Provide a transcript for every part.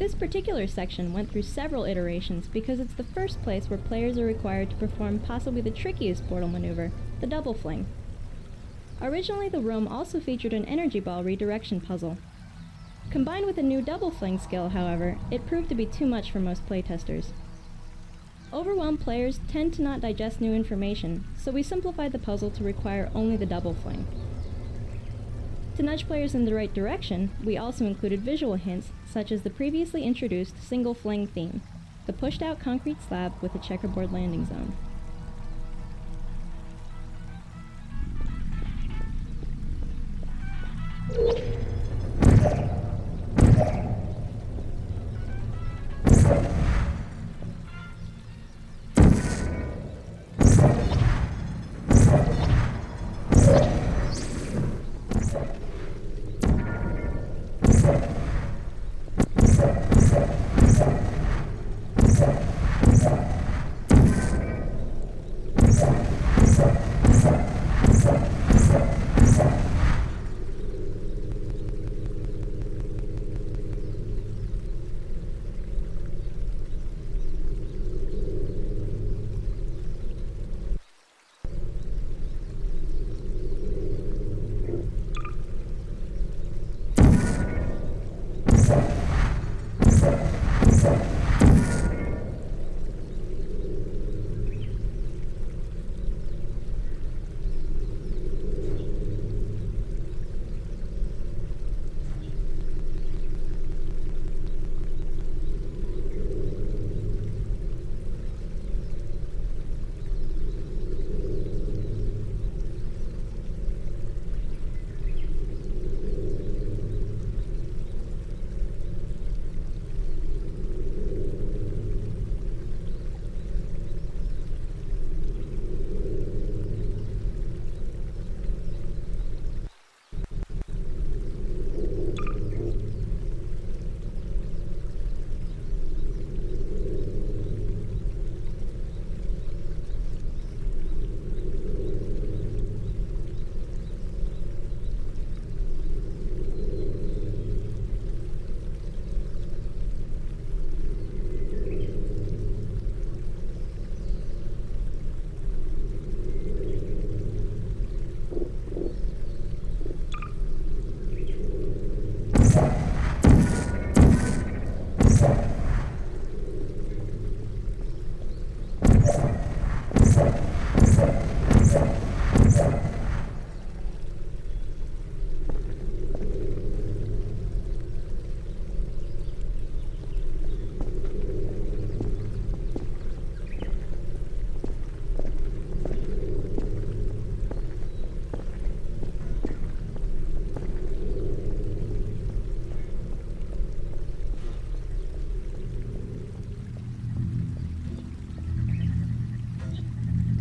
This particular section went through several iterations because it's the first place where players are required to perform possibly the trickiest portal maneuver, the double fling. Originally, the room also featured an energy ball redirection puzzle. Combined with a new double fling skill, however, it proved to be too much for most playtesters. Overwhelmed players tend to not digest new information, so we simplified the puzzle to require only the double fling. To nudge players in the right direction, we also included visual hints such as the previously introduced single fling theme, the pushed out concrete slab with a checkerboard landing zone.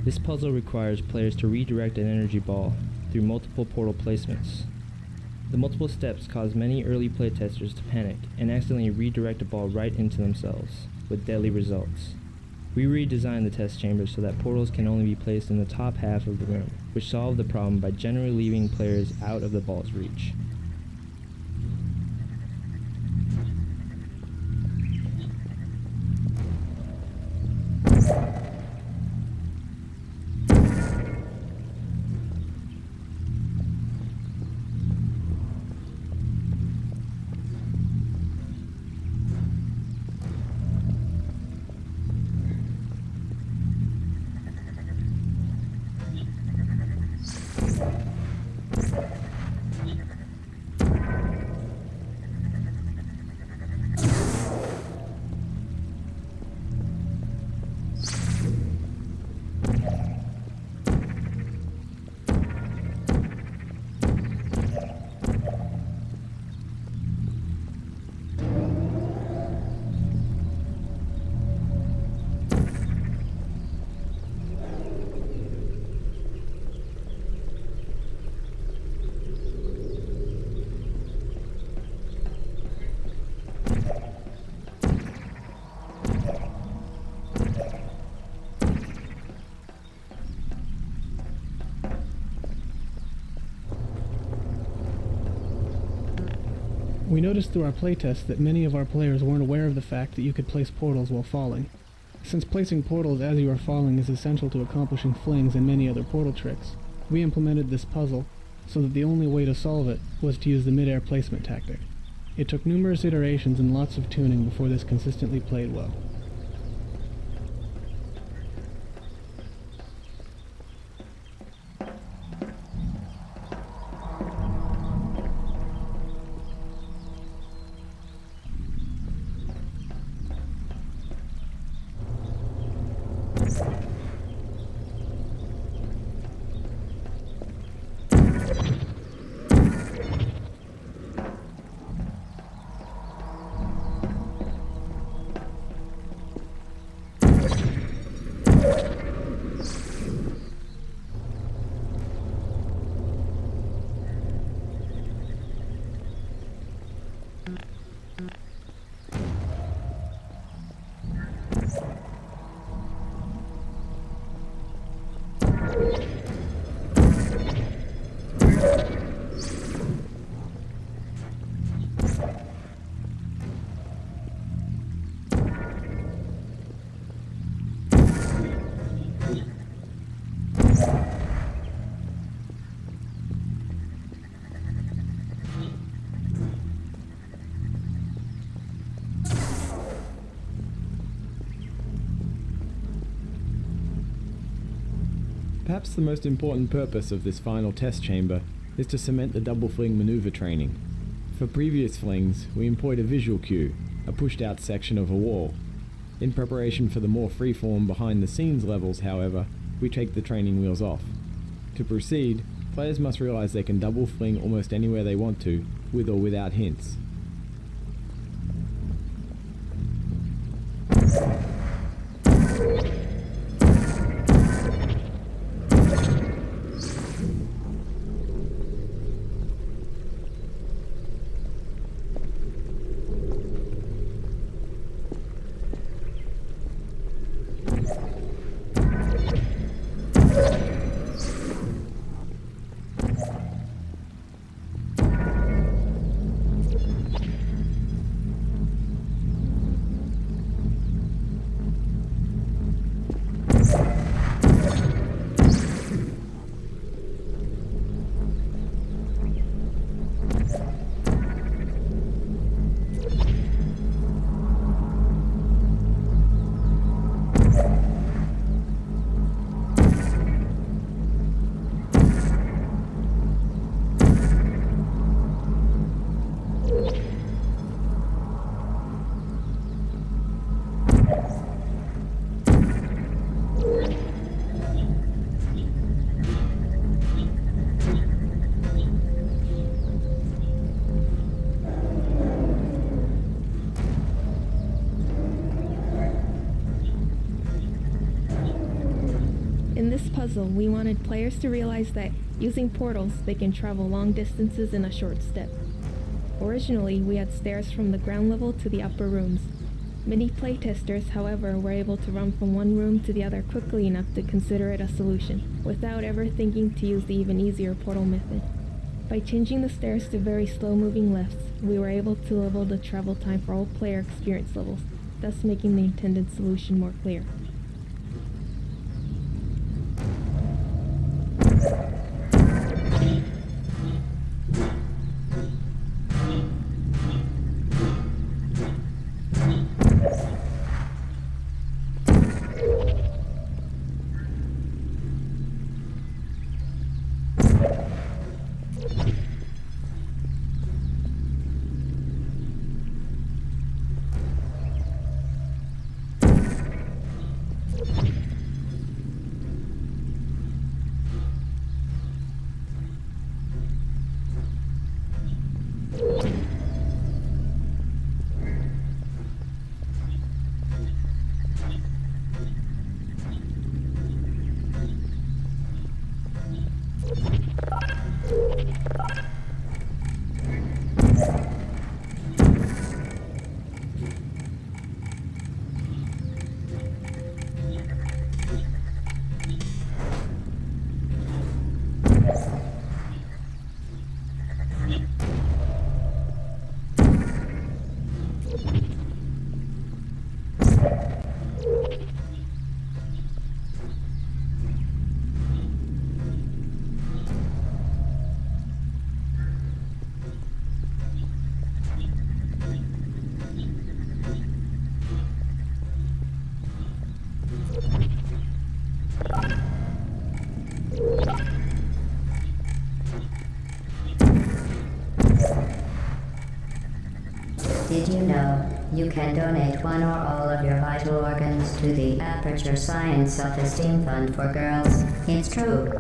This puzzle requires players to redirect an energy ball through multiple portal placements. The multiple steps cause many early playtesters to panic and accidentally redirect a ball right into themselves, with deadly results. We redesigned the test chamber so that portals can only be placed in the top half of the room, which solved the problem by generally leaving players out of the ball's reach. We noticed through our playtest that many of our players weren't aware of the fact that you could place portals while falling. Since placing portals as you are falling is essential to accomplishing flings and many other portal tricks, we implemented this puzzle so that the only way to solve it was to use the mid-air placement tactic. It took numerous iterations and lots of tuning before this consistently played well. Perhaps the most important purpose of this final test chamber is to cement the double fling maneuver training. For previous flings, we employed a visual cue, a pushed out section of a wall. In preparation for the more freeform behind the scenes levels, however, we take the training wheels off. To proceed, players must realize they can double fling almost anywhere they want to, with or without hints. In this puzzle, we wanted players to realize that, using portals, they can travel long distances in a short step. Originally, we had stairs from the ground level to the upper rooms. Many playtesters, however, were able to run from one room to the other quickly enough to consider it a solution, without ever thinking to use the even easier portal method. By changing the stairs to very slow-moving lifts, we were able to level the travel time for all player experience levels, thus making the intended solution more clear. Did you know you can donate one or all of your vital organs to the Aperture Science Self-Esteem Fund for Girls? It's true.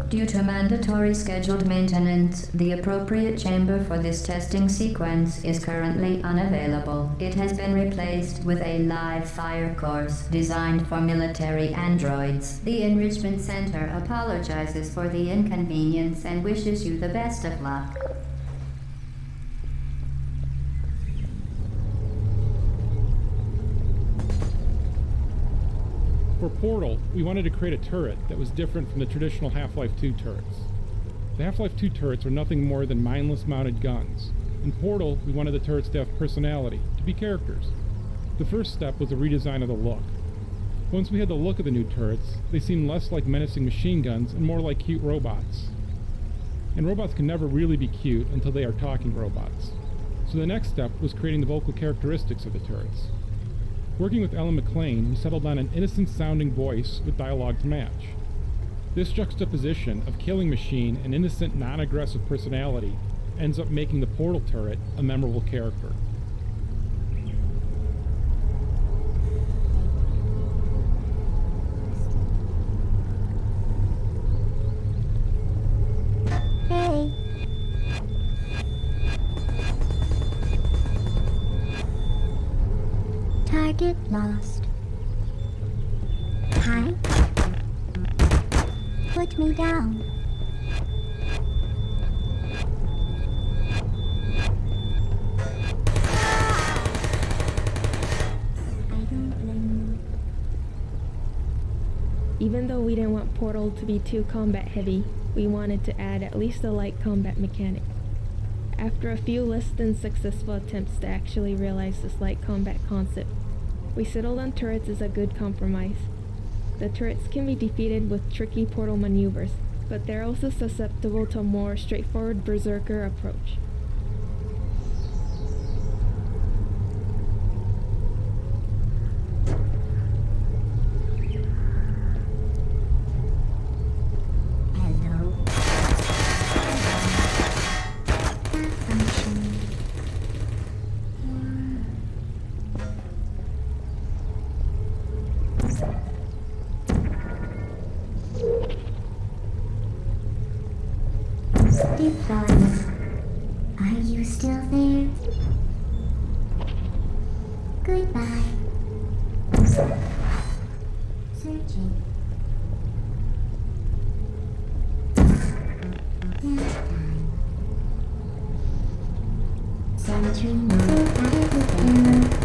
Due to mandatory scheduled maintenance, the appropriate chamber for this testing sequence is currently unavailable. It has been replaced with a live fire course designed for military androids. The Enrichment Center apologizes for the inconvenience and wishes you the best of luck. For Portal, we wanted to create a turret that was different from the traditional Half-Life 2 turrets. The Half-Life 2 turrets are nothing more than mindless mounted guns. In Portal, we wanted the turrets to have personality, to be characters. The first step was a redesign of the look. Once we had the look of the new turrets, they seemed less like menacing machine guns and more like cute robots. And robots can never really be cute until they are talking robots. So the next step was creating the vocal characteristics of the turrets. Working with Ellen McLean, we settled on an innocent-sounding voice with dialogue to match. This juxtaposition of killing machine and innocent, non-aggressive personality ends up making the Portal turret a memorable character. Hey. Target lost. Hi. Put me down. I don't blame you. Even though we didn't want Portal to be too combat heavy, we wanted to add at least a light combat mechanic. After a few less than successful attempts to actually realize this light combat concept, we settled on turrets as a good compromise. The turrets can be defeated with tricky portal maneuvers, but they're also susceptible to a more straightforward berserker approach. Hello. Malfunction. Deployment. Are you still there? Goodbye. Searching. Nap time. Sentry mode activated.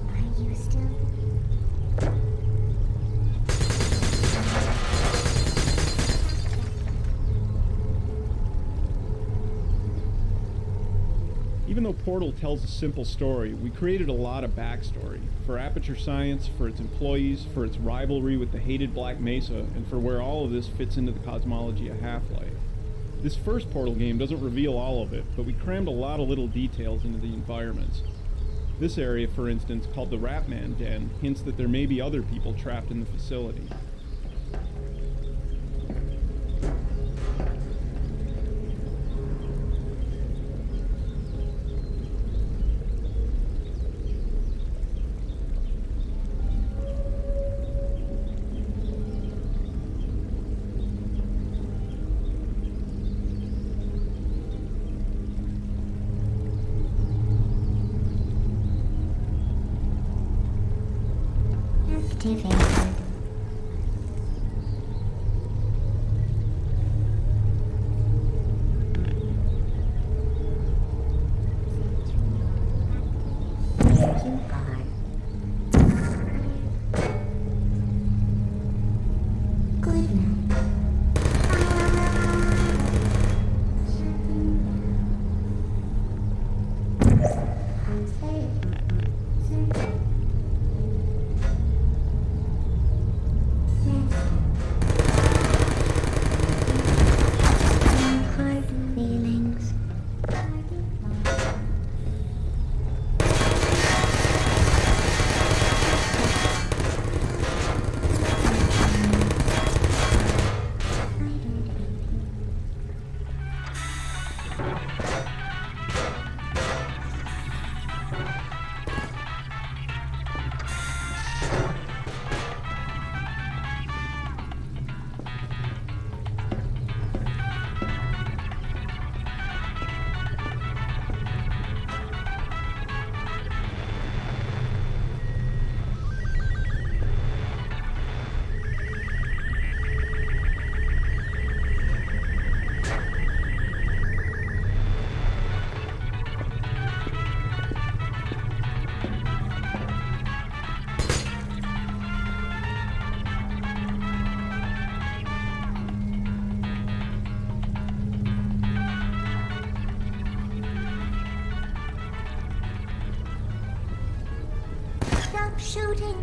Are you still? Even though Portal tells a simple story, we created a lot of backstory for Aperture Science, for its employees, for its rivalry with the hated Black Mesa, and for where all of this fits into the cosmology of Half-Life. This first Portal game doesn't reveal all of it, but we crammed a lot of little details into the environments. This area, for instance, called the Ratman Den, hints that there may be other people trapped in the facility. activated. There you are. Good night. Hard feelings. Stop shooting.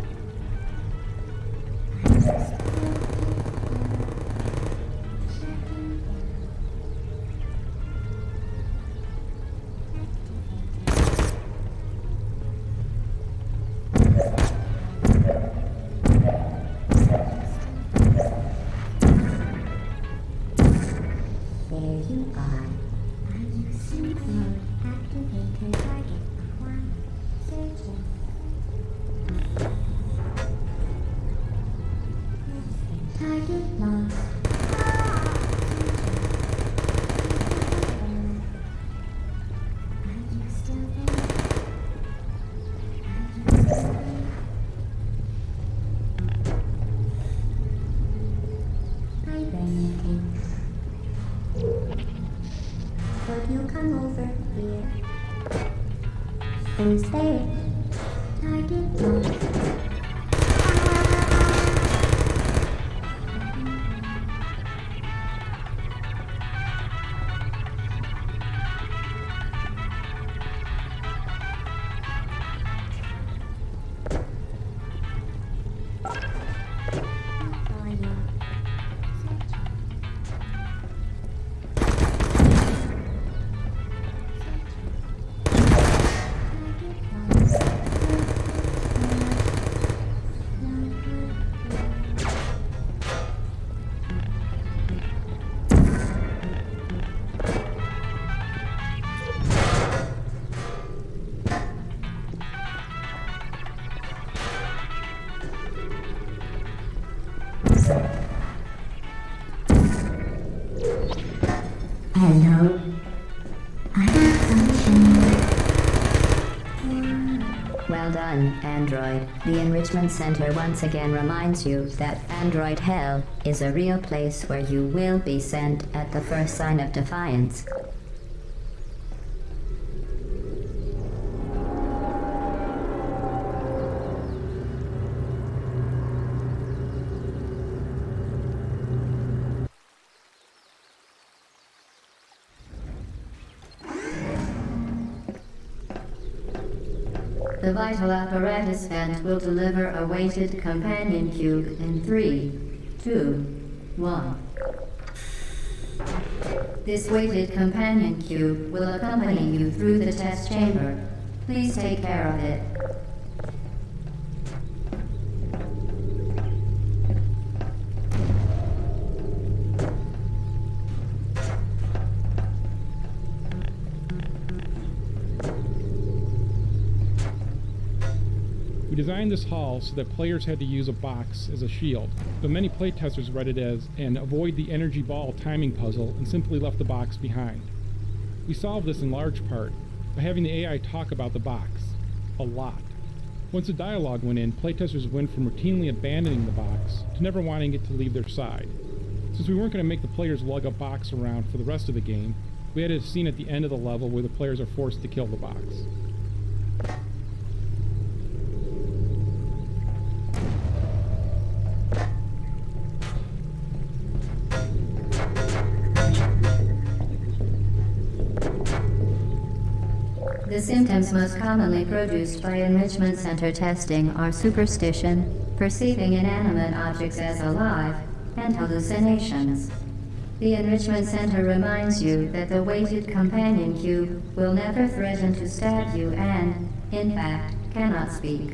There you are. Activated target. One. Searching. Target lost. Are you still there? Hi there, Nicky. Could you come over here? Who's there? Target lost. Are you? Hello. I have something. Well done, Android. The Enrichment Center once again reminds you that Android Hell is a real place where you will be sent at the first sign of defiance. The vital apparatus vent will deliver a weighted companion cube in 3, 2, 1. This weighted companion cube will accompany you through the test chamber. Please take care of it. We designed this hall so that players had to use a box as a shield, but many playtesters read it as an avoid the energy ball timing puzzle and simply left the box behind. We solved this in large part by having the AI talk about the box. A lot. Once the dialogue went in, playtesters went from routinely abandoning the box to never wanting it to leave their side. Since we weren't going to make the players lug a box around for the rest of the game, we had a scene at the end of the level where the players are forced to kill the box. The symptoms most commonly produced by enrichment center testing are superstition, perceiving inanimate objects as alive, and hallucinations. The enrichment center reminds you that the weighted companion cube will never threaten to stab you and, in fact, cannot speak.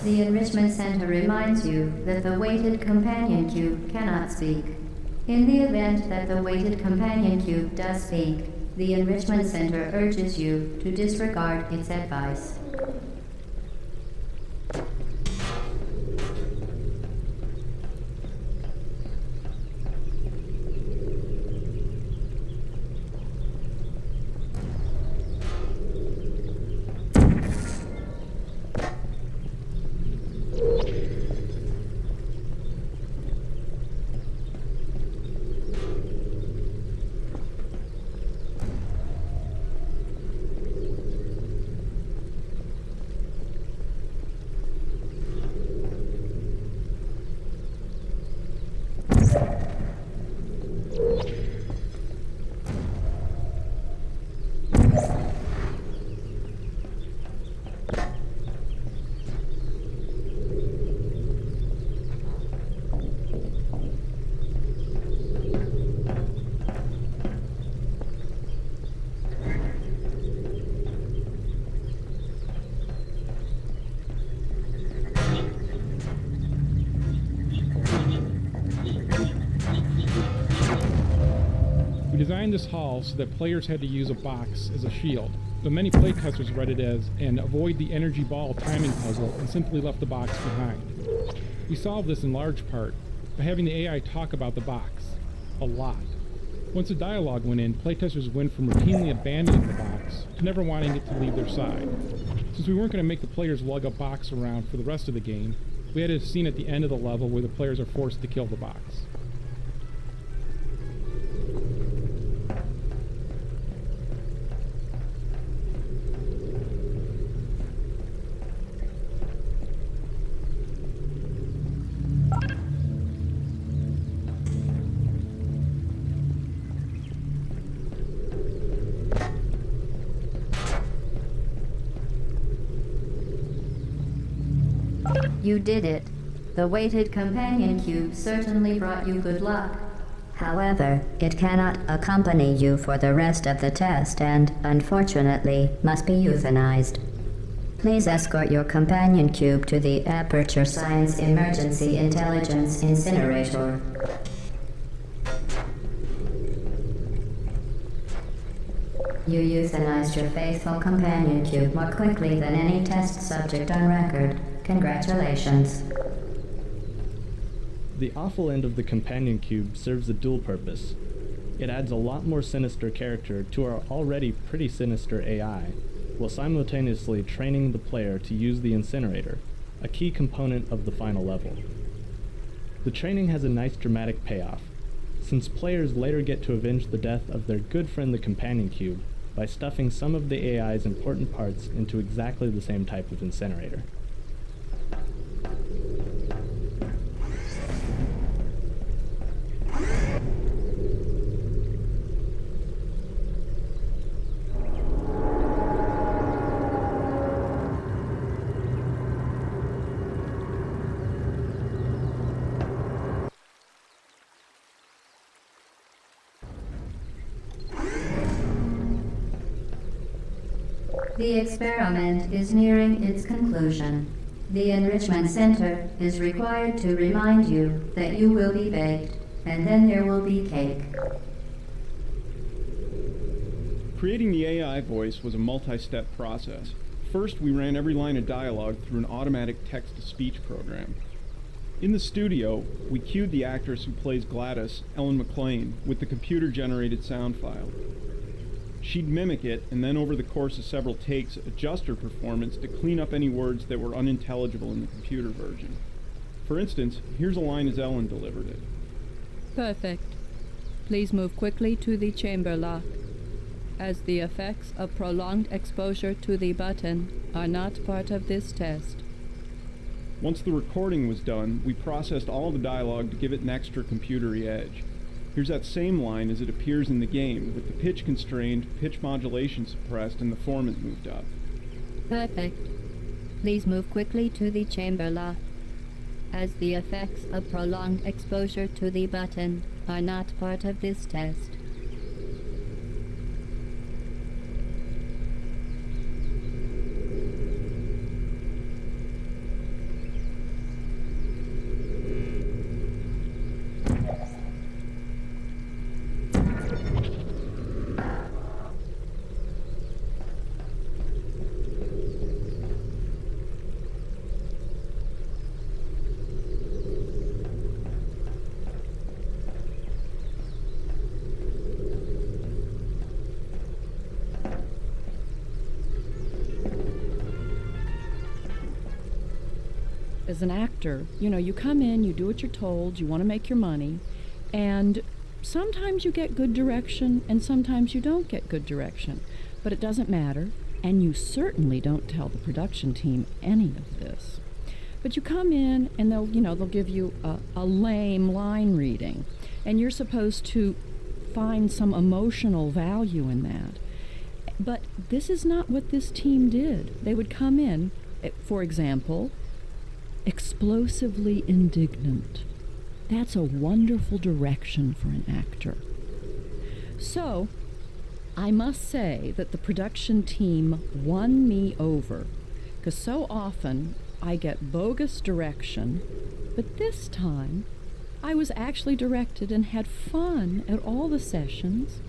The enrichment center reminds you that the weighted companion cube cannot speak. In the event that the weighted companion cube does speak, the enrichment center urges you to disregard its advice. We designed this hall so that players had to use a box as a shield, but many playtesters read it as an avoid the energy ball timing puzzle and simply left the box behind. We solved this in large part by having the AI talk about the box. A lot. Once the dialogue went in, playtesters went from routinely abandoning the box to never wanting it to leave their side. Since we weren't going to make the players lug a box around for the rest of the game, we had a scene at the end of the level where the players are forced to kill the box. You did it. The weighted companion cube certainly brought you good luck. However, it cannot accompany you for the rest of the test and, unfortunately, must be euthanized. Please escort your companion cube to the Aperture Science Emergency Intelligence Incinerator. You euthanized your faithful companion cube more quickly than any test subject on record. Congratulations. The awful end of the companion cube serves a dual purpose. It adds a lot more sinister character to our already pretty sinister AI, while simultaneously training the player to use the incinerator, a key component of the final level. The training has a nice dramatic payoff, since players later get to avenge the death of their good friend the companion cube by stuffing some of the AI's important parts into exactly the same type of incinerator. The experiment is nearing its conclusion. The Enrichment Center is required to remind you that you will be baked, and then there will be cake. Creating the AI voice was a multi-step process. First, we ran every line of dialogue through an automatic text-to-speech program. In the studio, we cued the actress who plays Gladys, Ellen McLean, with the computer-generated sound file. She'd mimic it, and then over the course of several takes, adjust her performance to clean up any words that were unintelligible in the computer version. For instance, here's a line as Ellen delivered it. Perfect. Please move quickly to the chamber lock, as the effects of prolonged exposure to the button are not part of this test. Once the recording was done, we processed all the dialogue to give it an extra computery edge. Here's that same line as it appears in the game, with the pitch constrained, pitch modulation suppressed, and the formant moved up. Perfect. Please move quickly to the chamber lock, as the effects of prolonged exposure to the button are not part of this test. As an actor, you come in, you do what you're told, you want to make your money, and sometimes you get good direction and sometimes you don't get good direction, but it doesn't matter, and you certainly don't tell the production team any of this. But you come in and they'll give you a lame line reading, and you're supposed to find some emotional value in that. But this is not what this team did. They would come in, for example, explosively indignant. That's a wonderful direction for an actor. So, I must say that the production team won me over, because so often I get bogus direction, but this time I was actually directed and had fun at all the sessions.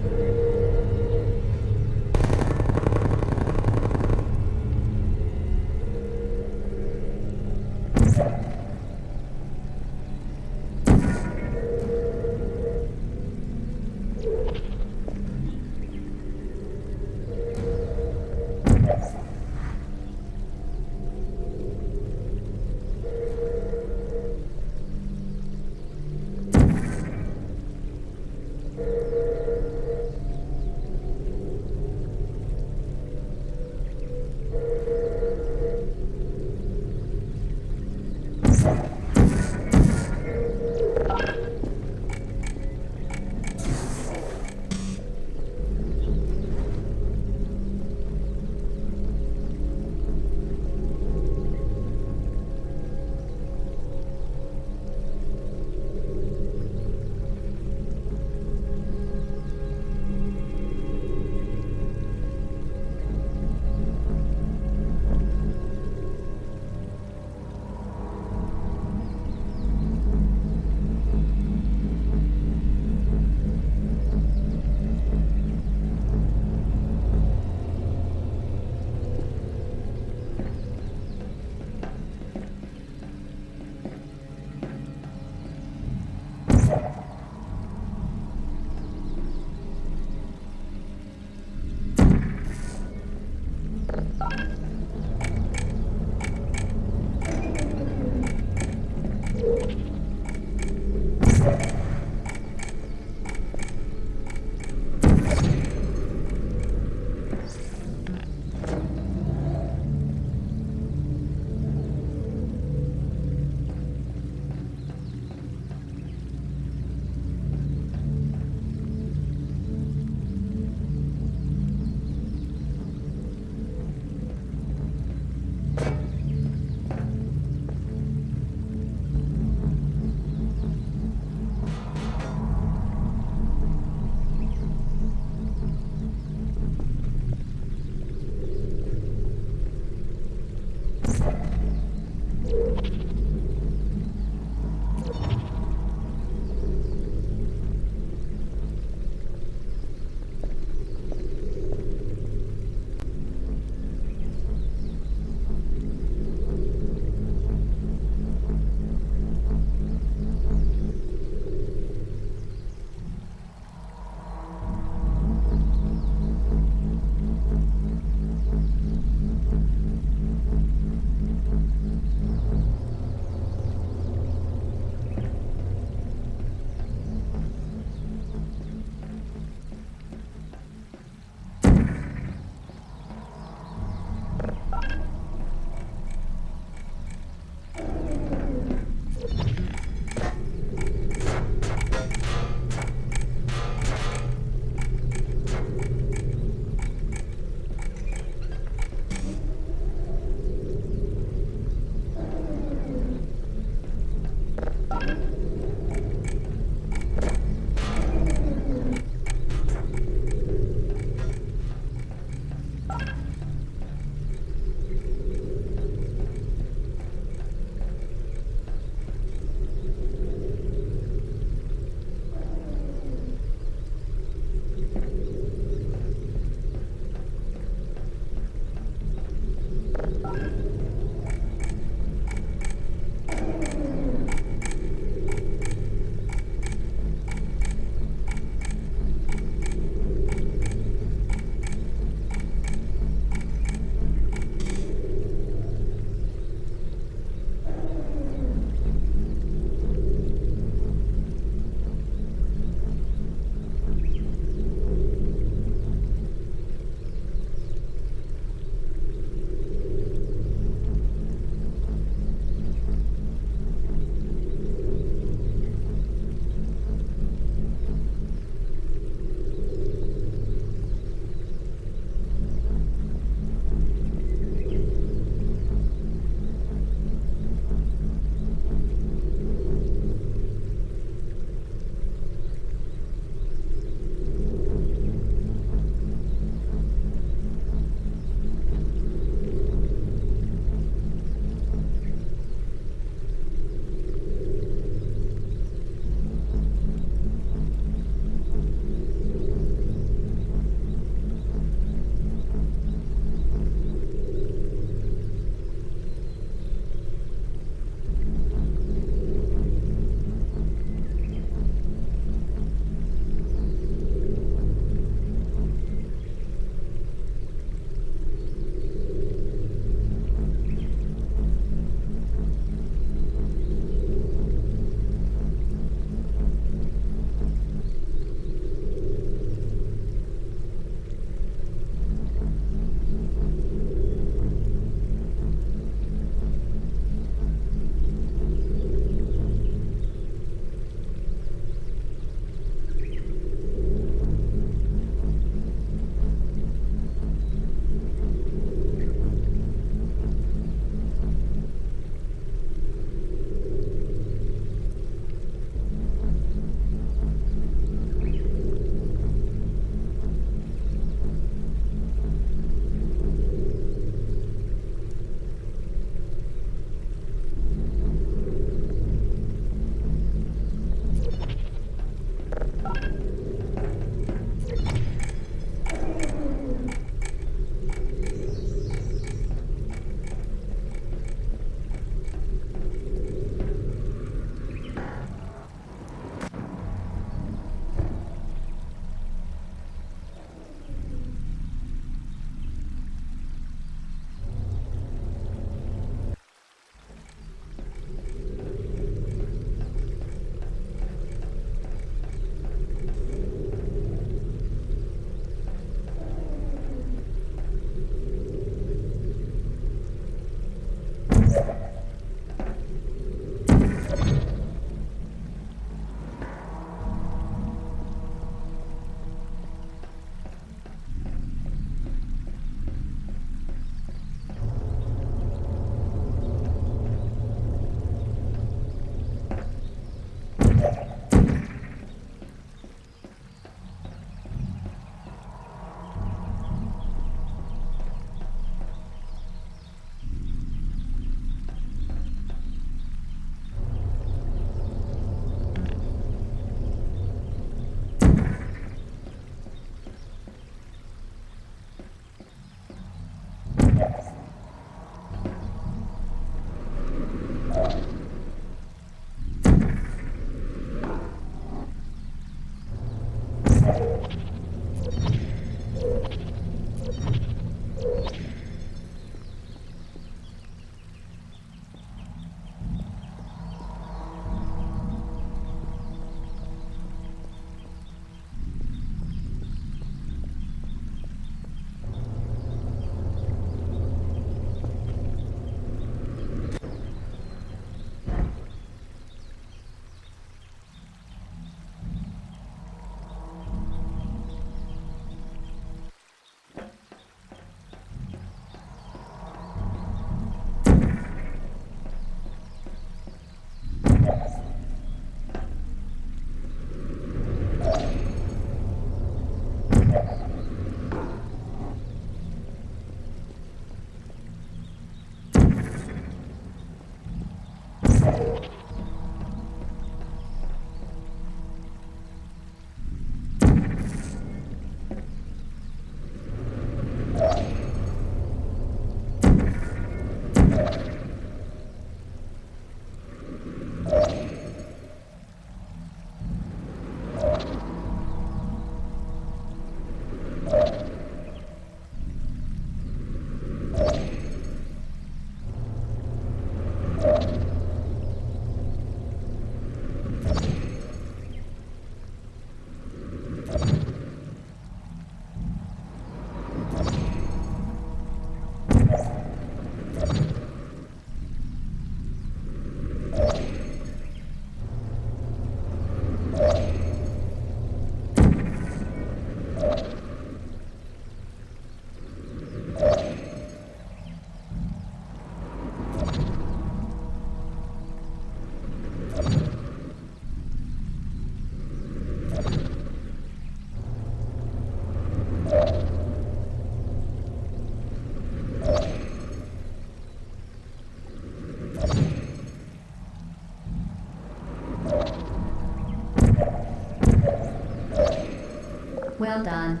Well done.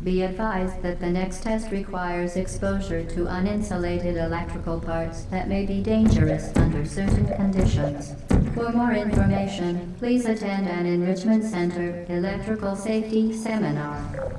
Be advised that the next test requires exposure to uninsulated electrical parts that may be dangerous under certain conditions. For more information, please attend an Enrichment Center Electrical Safety Seminar.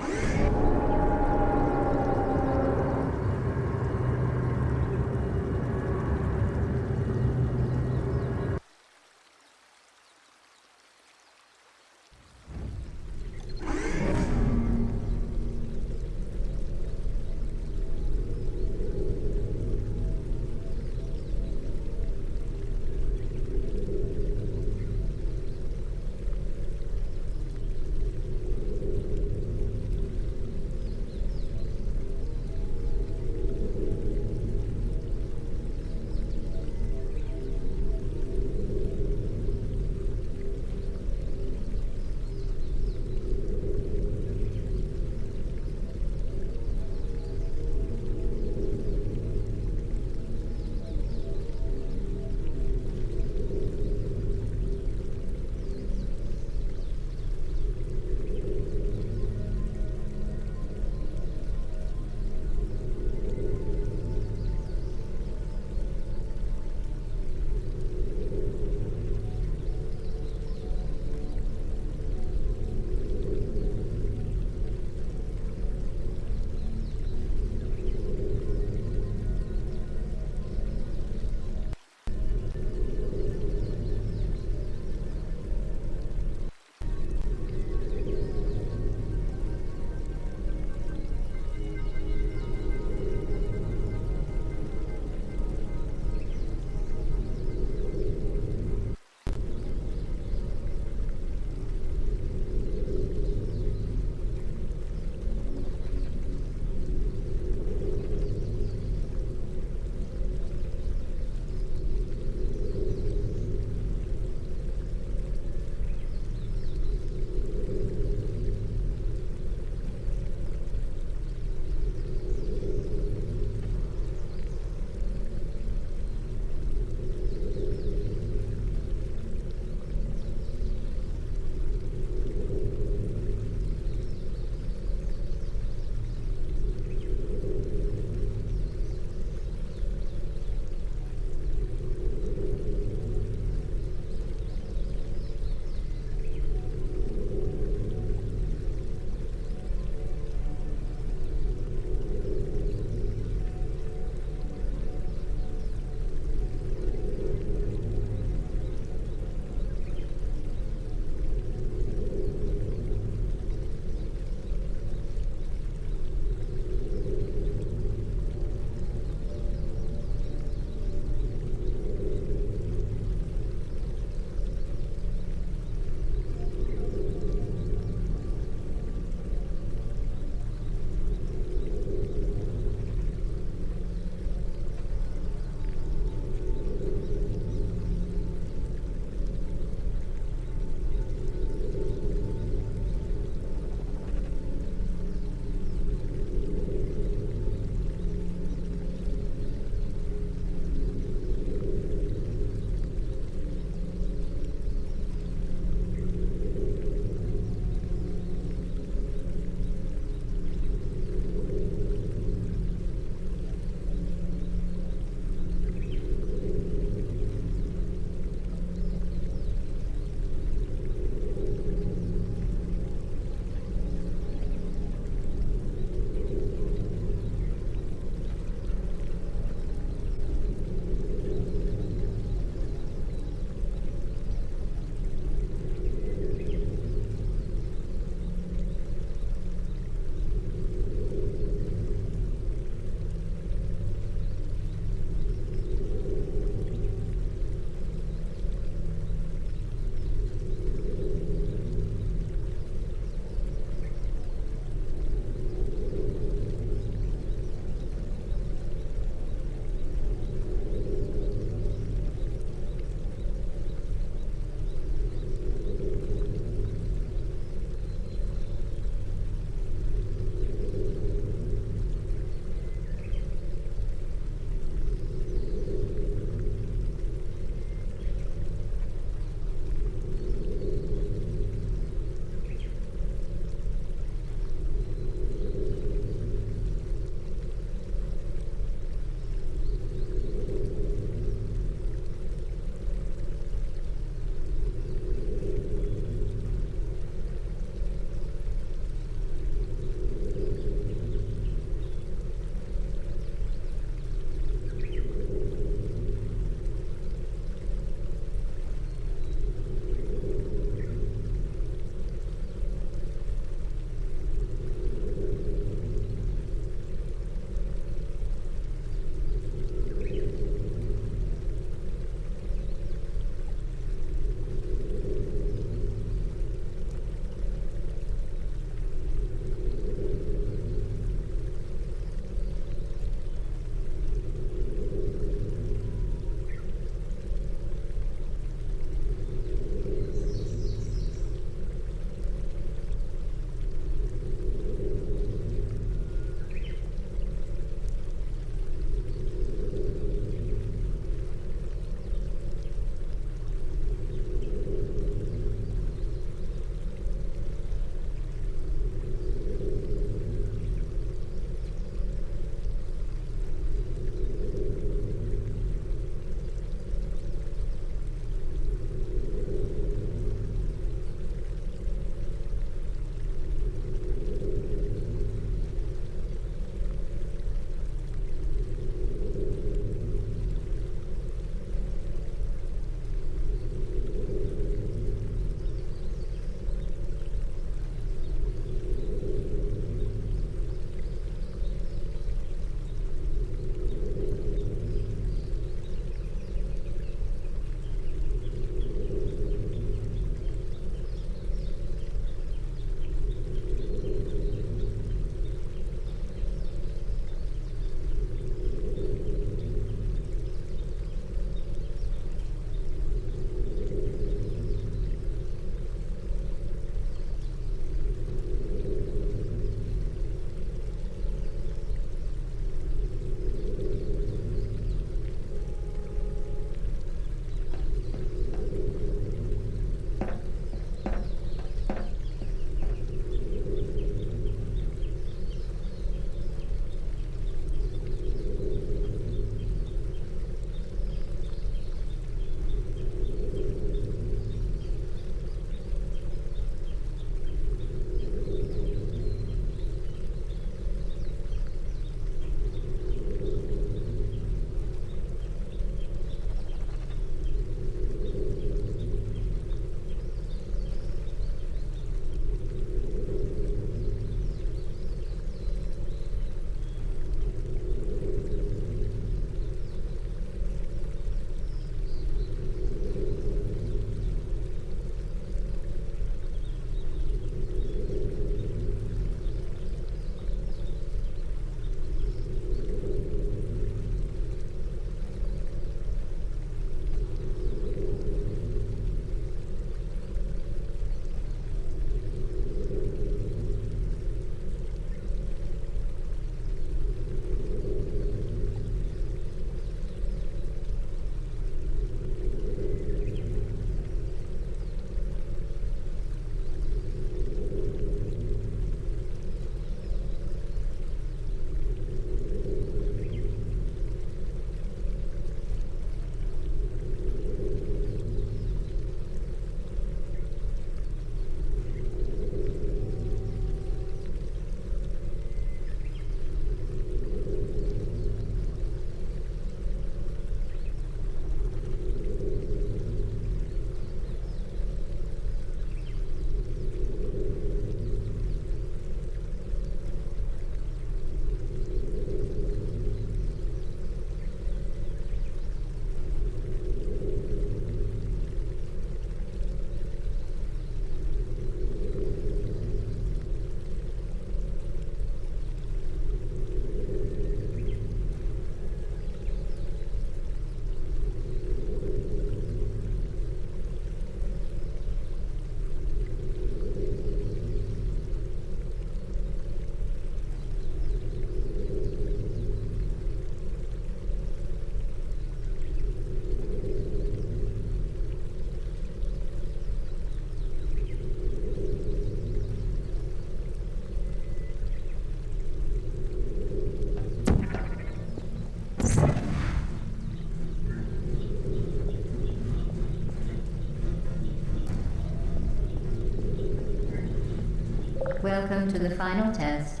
welcome to the final test.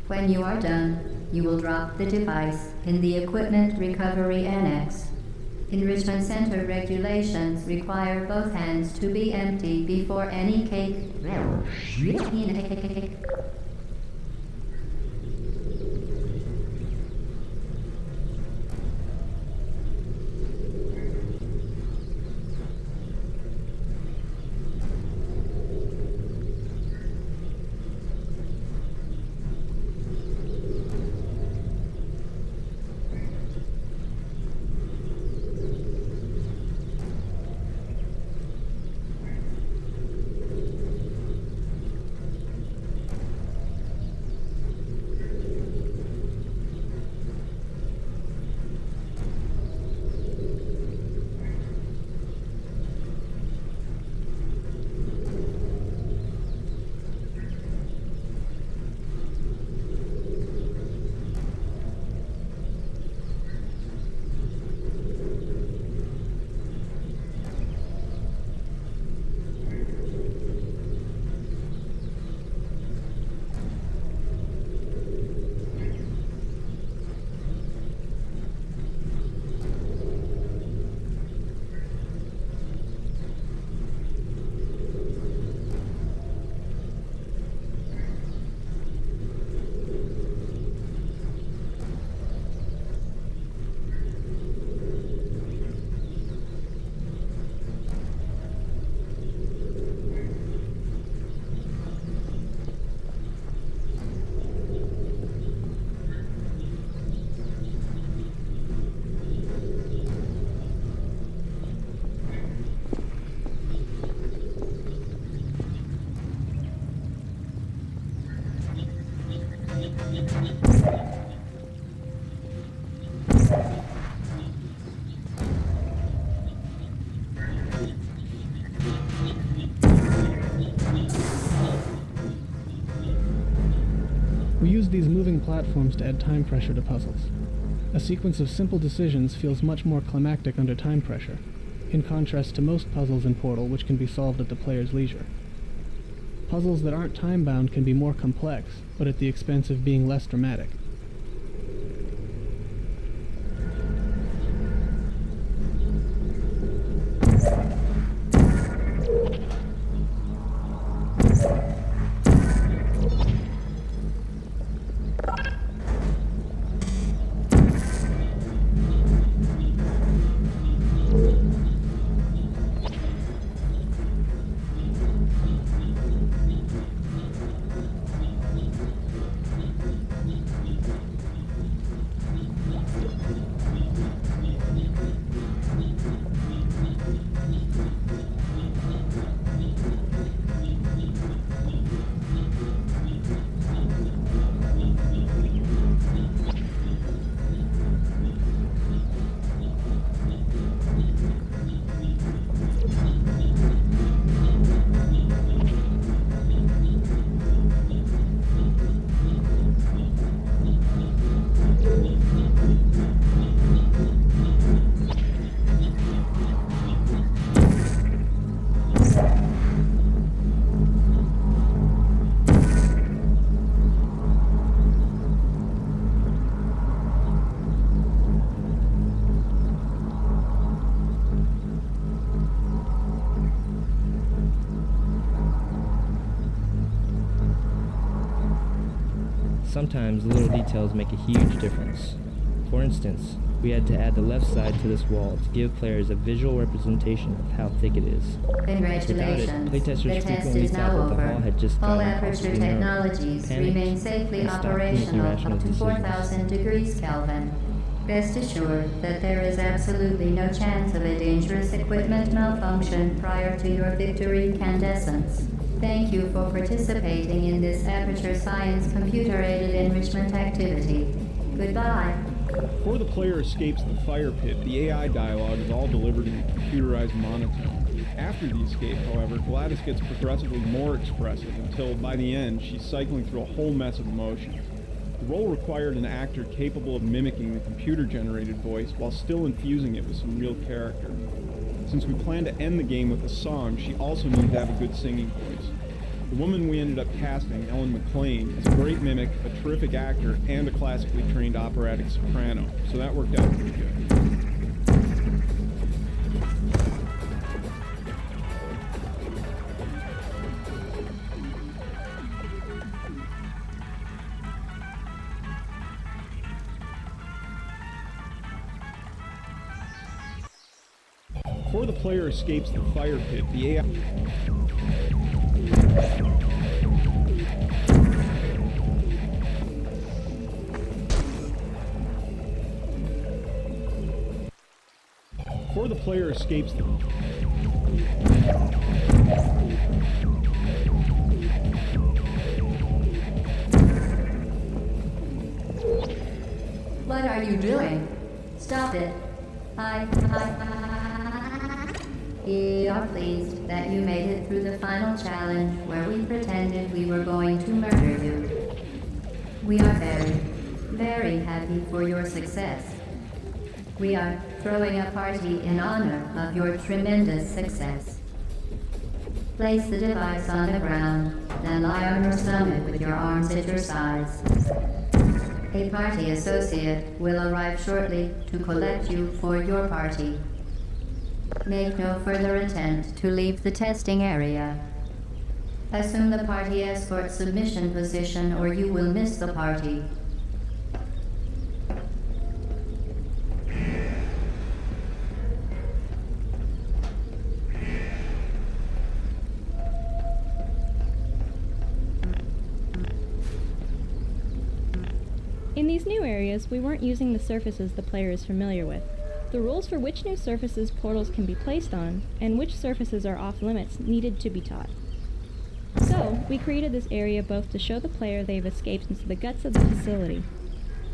When you are done, you will drop the device in the Equipment Recovery Annex. Enrichment Center regulations require both hands to be empty before any cake. We use these moving platforms to add time pressure to puzzles. A sequence of simple decisions feels much more climactic under time pressure, in contrast to most puzzles in Portal which can be solved at the player's leisure. Puzzles that aren't time-bound can be more complex, but at the expense of being less dramatic. Sometimes little details make a huge difference. For instance, we had to add the left side to this wall to give players a visual representation of how thick it is. Congratulations. Without it, playtesters The test frequently is now thought that the over. hall had just All gotten Aperture possibly narrow. technologies Panicked remain safely and stopped making operational rational up to decisions. 4,000 degrees Kelvin. Rest assured that there is absolutely no chance of a dangerous equipment malfunction prior to your victory incandescence. Thank you for participating in this Aperture Science computer-aided enrichment activity. Goodbye. Before the player escapes the fire pit, the AI dialogue is all delivered in a computerized monotone. After the escape, however, Gladys gets progressively more expressive until, by the end, she's cycling through a whole mess of emotions. The role required an actor capable of mimicking the computer-generated voice while still infusing it with some real character. Since we plan to end the game with a song, she also needs to have a good singing voice. The woman we ended up casting, Ellen McLean, is a great mimic, a terrific actor, and a classically trained operatic soprano, so that worked out pretty good. Before the player escapes the fire pit, the AI... Before the player escapes the... What are you doing? Stop it. We are pleased that you made it through the final challenge where we pretended we were going to murder you. We are very, very happy for your success. We are throwing a party in honor of your tremendous success. Place the device on the ground, then lie on your stomach with your arms at your sides. A party associate will arrive shortly to collect you for your party. Make no further attempt to leave the testing area. Assume the party escort submission position or you will miss the party. In these new areas, we weren't using the surfaces the player is familiar with. The rules for which new surfaces portals can be placed on, and which surfaces are off-limits, needed to be taught. So, we created this area both to show the player they've escaped into the guts of the facility,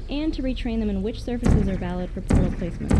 and to retrain them in which surfaces are valid for portal placement.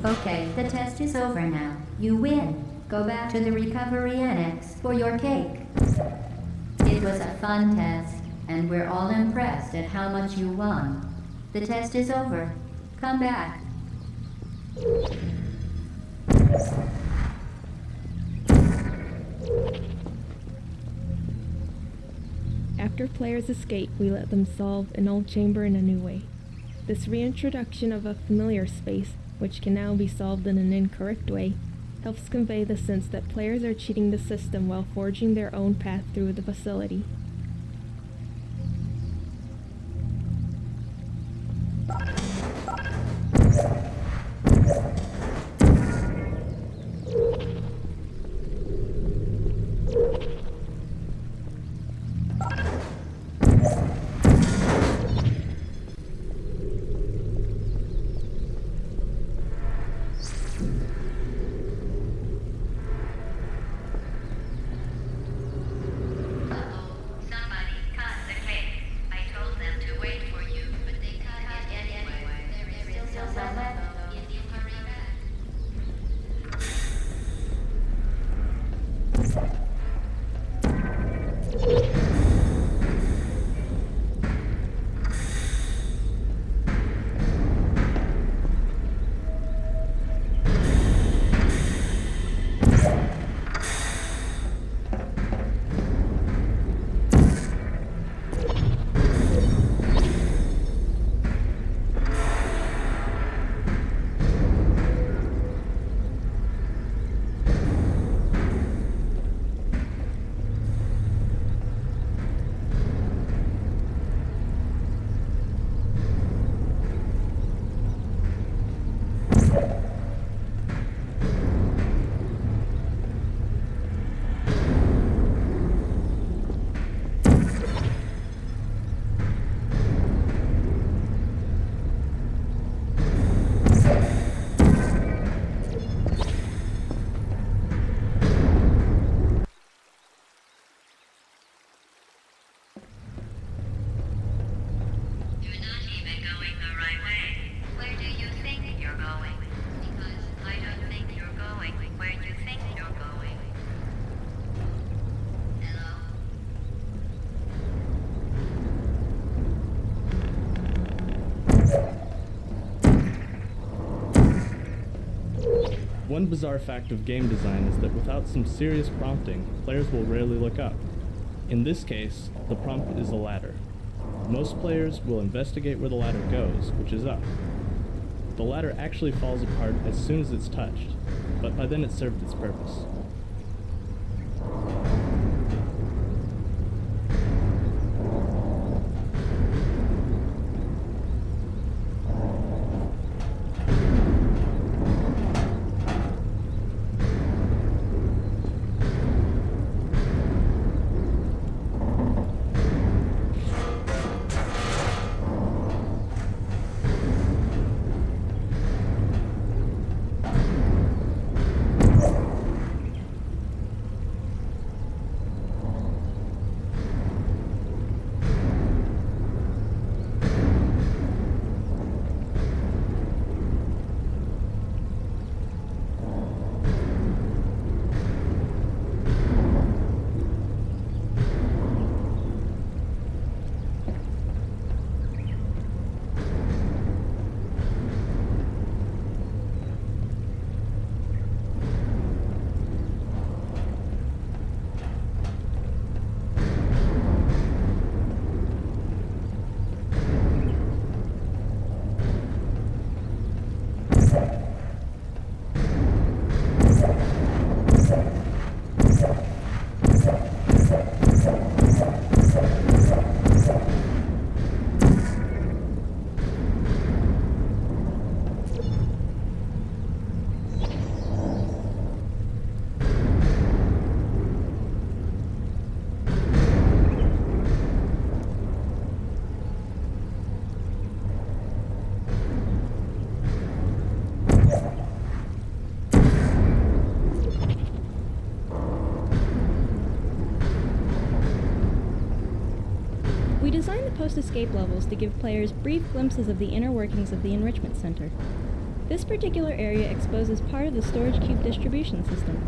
Okay, the test is over now. You win. Go back to the recovery annex for your cake. It was a fun test, and we're all impressed at how much you won. The test is over. Come back. After players escape, we let them solve an old chamber in a new way. This reintroduction of a familiar space, which can now be solved in an incorrect way, helps convey the sense that players are cheating the system while forging their own path through the facility. One bizarre fact of game design is that without some serious prompting, players will rarely look up. In this case, the prompt is a ladder. Most players will investigate where the ladder goes, which is up. The ladder actually falls apart as soon as it's touched, but by then it's served its purpose. We designed the post-escape levels to give players brief glimpses of the inner workings of the Enrichment Center. This particular area exposes part of the storage cube distribution system.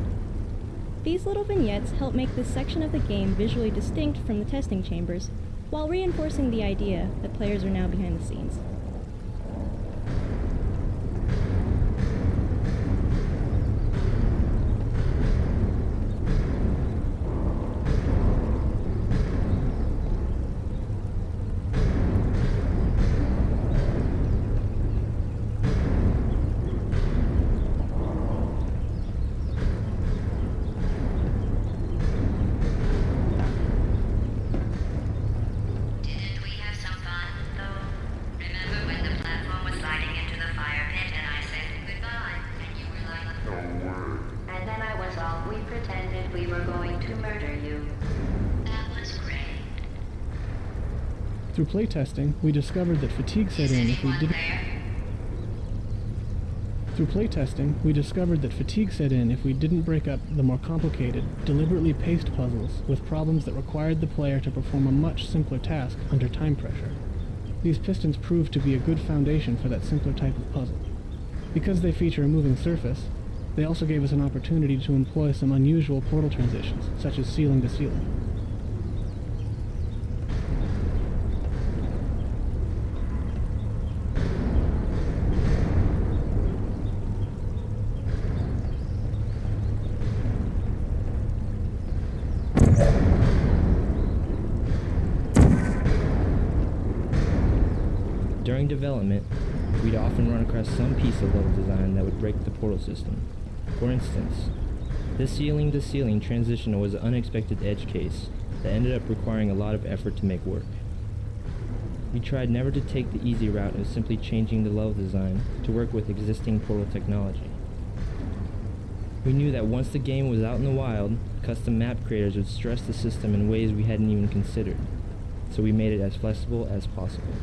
These little vignettes help make this section of the game visually distinct from the testing chambers, while reinforcing the idea that players are now behind the scenes. Didn't we have some fun, though? Remember when the platform was sliding into the fire pit and I said goodbye, and you were like, no word. And then I was off. We pretended we were going to murder you. That was great. Through playtesting, we discovered that fatigue set in if we Anyone didn't. there? Through playtesting, we discovered that fatigue set in if we didn't break up the more complicated, deliberately paced puzzles with problems that required the player to perform a much simpler task under time pressure. These pistons proved to be a good foundation for that simpler type of puzzle. Because they feature a moving surface, they also gave us an opportunity to employ some unusual portal transitions, such as ceiling to ceiling. During development, we'd often run across some piece of level design that would break the portal system. For instance, this ceiling-to-ceiling transition was an unexpected edge case that ended up requiring a lot of effort to make work. We tried never to take the easy route of simply changing the level design to work with existing portal technology. We knew that once the game was out in the wild, custom map creators would stress the system in ways we hadn't even considered, so we made it as flexible as possible.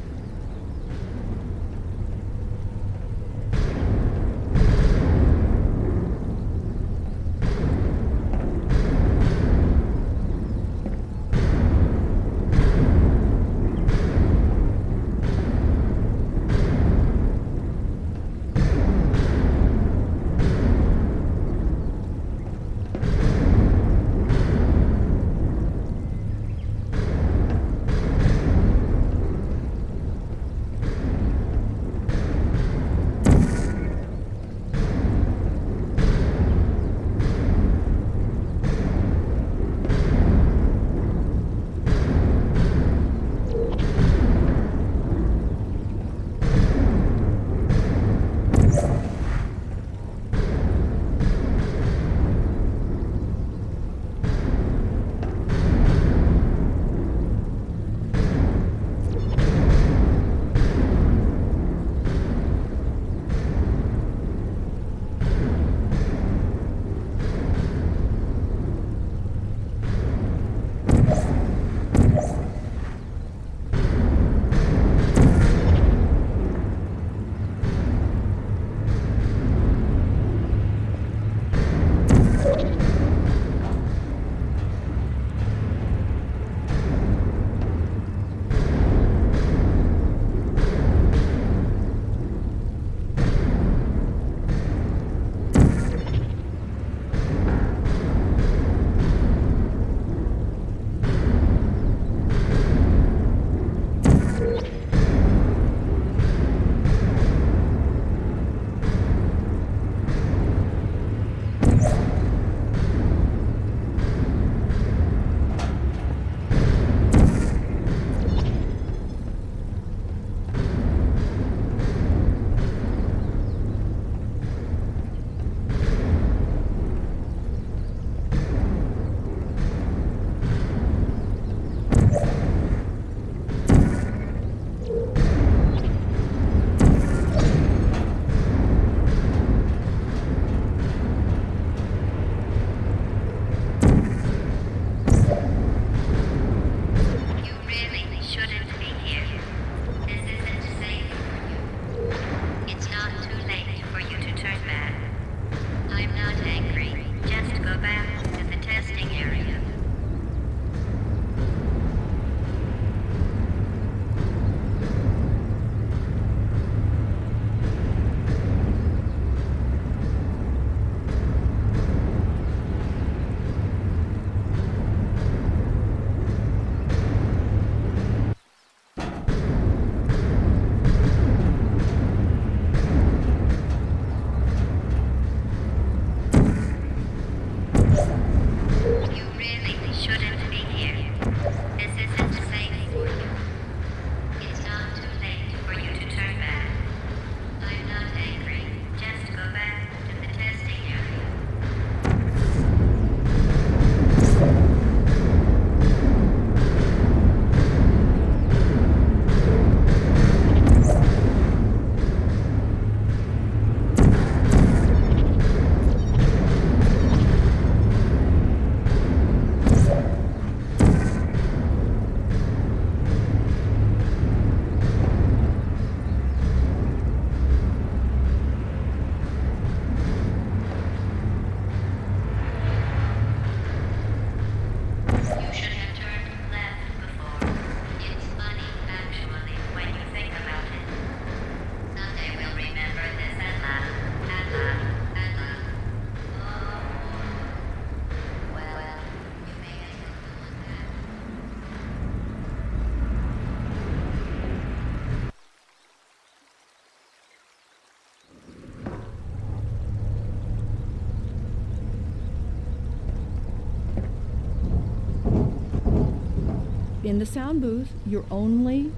in the sound booth, you're only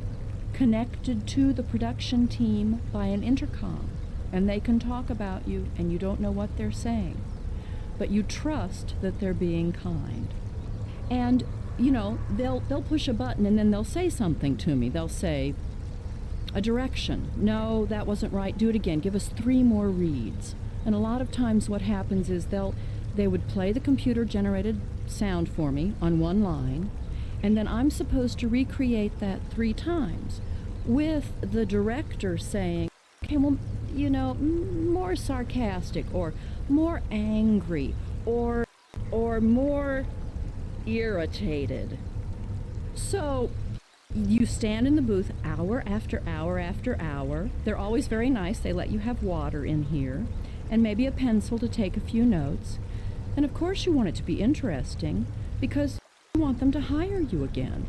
connected to the production team by an intercom, and they can talk about you, and you don't know what they're saying. But you trust that they're being kind. And, you know, they'll push a button and then they'll say something to me. They'll say, a direction. No, that wasn't right. Do it again. Give us 3 more reads. And a lot of times what happens is they would play the computer-generated sound for me on one line, and then I'm supposed to recreate that 3 times with the director saying, okay, well, you know, more sarcastic or more angry or more irritated. So you stand in the booth hour after hour after hour. They're always very nice. They let you have water in here and maybe a pencil to take a few notes. And of course you want it to be interesting because you want them to hire you again.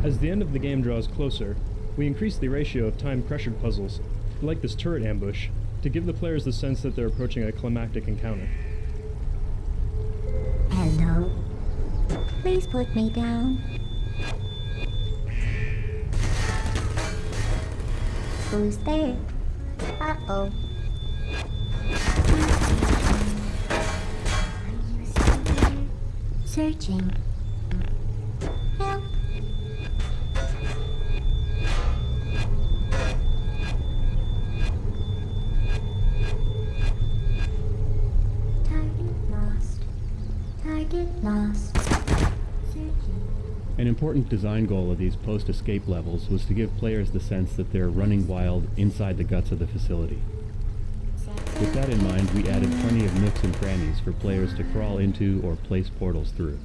As the end of the game draws closer, we increase the ratio of time-pressured puzzles, like this turret ambush, to give the players the sense that they're approaching a climactic encounter. Hello. Please put me down. Who's there? Uh-oh. Are you still there? Searching. Help. Target lost. Target lost. Searching. An important design goal of these post-escape levels was to give players the sense that they're running wild inside the guts of the facility. With that in mind, we added plenty of nooks and crannies for players to crawl into or place portals through.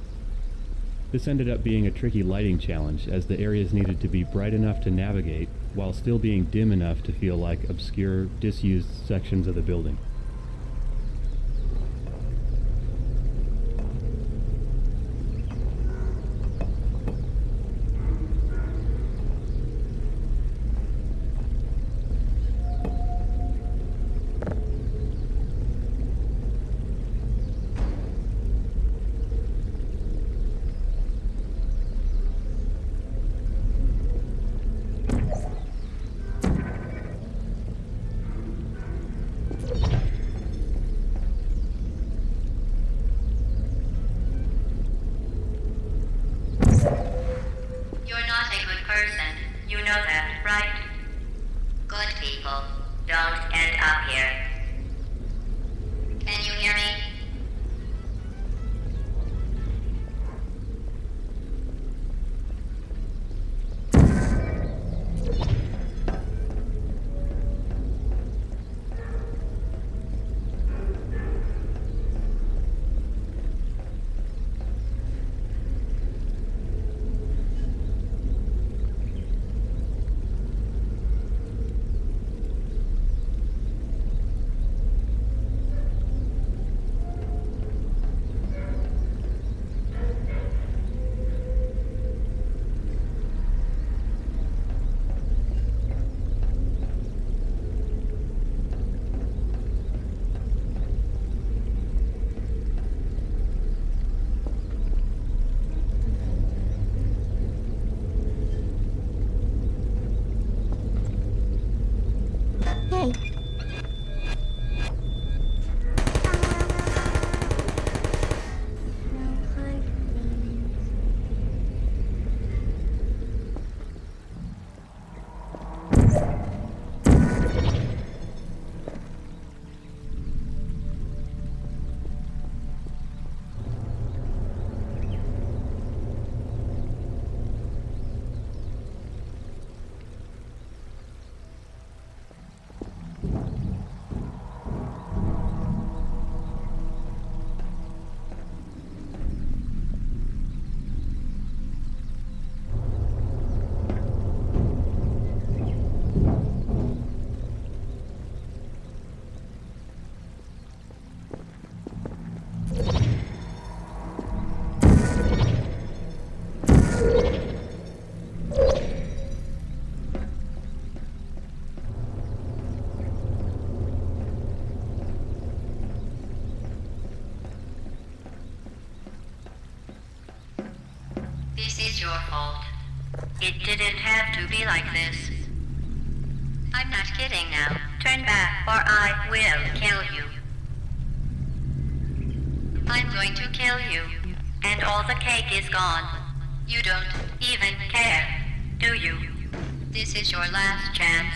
This ended up being a tricky lighting challenge, as the areas needed to be bright enough to navigate, while still being dim enough to feel like obscure, disused sections of the building. You're not a good person. You know that, right? Good people don't end up here. Can you hear me? Hey. No hard feelings. This is your fault. It didn't have to be like this. I'm not kidding now. Turn back or I will kill you. I'm going to kill you. And all the cake is gone. You don't even care, do you? This is your last chance.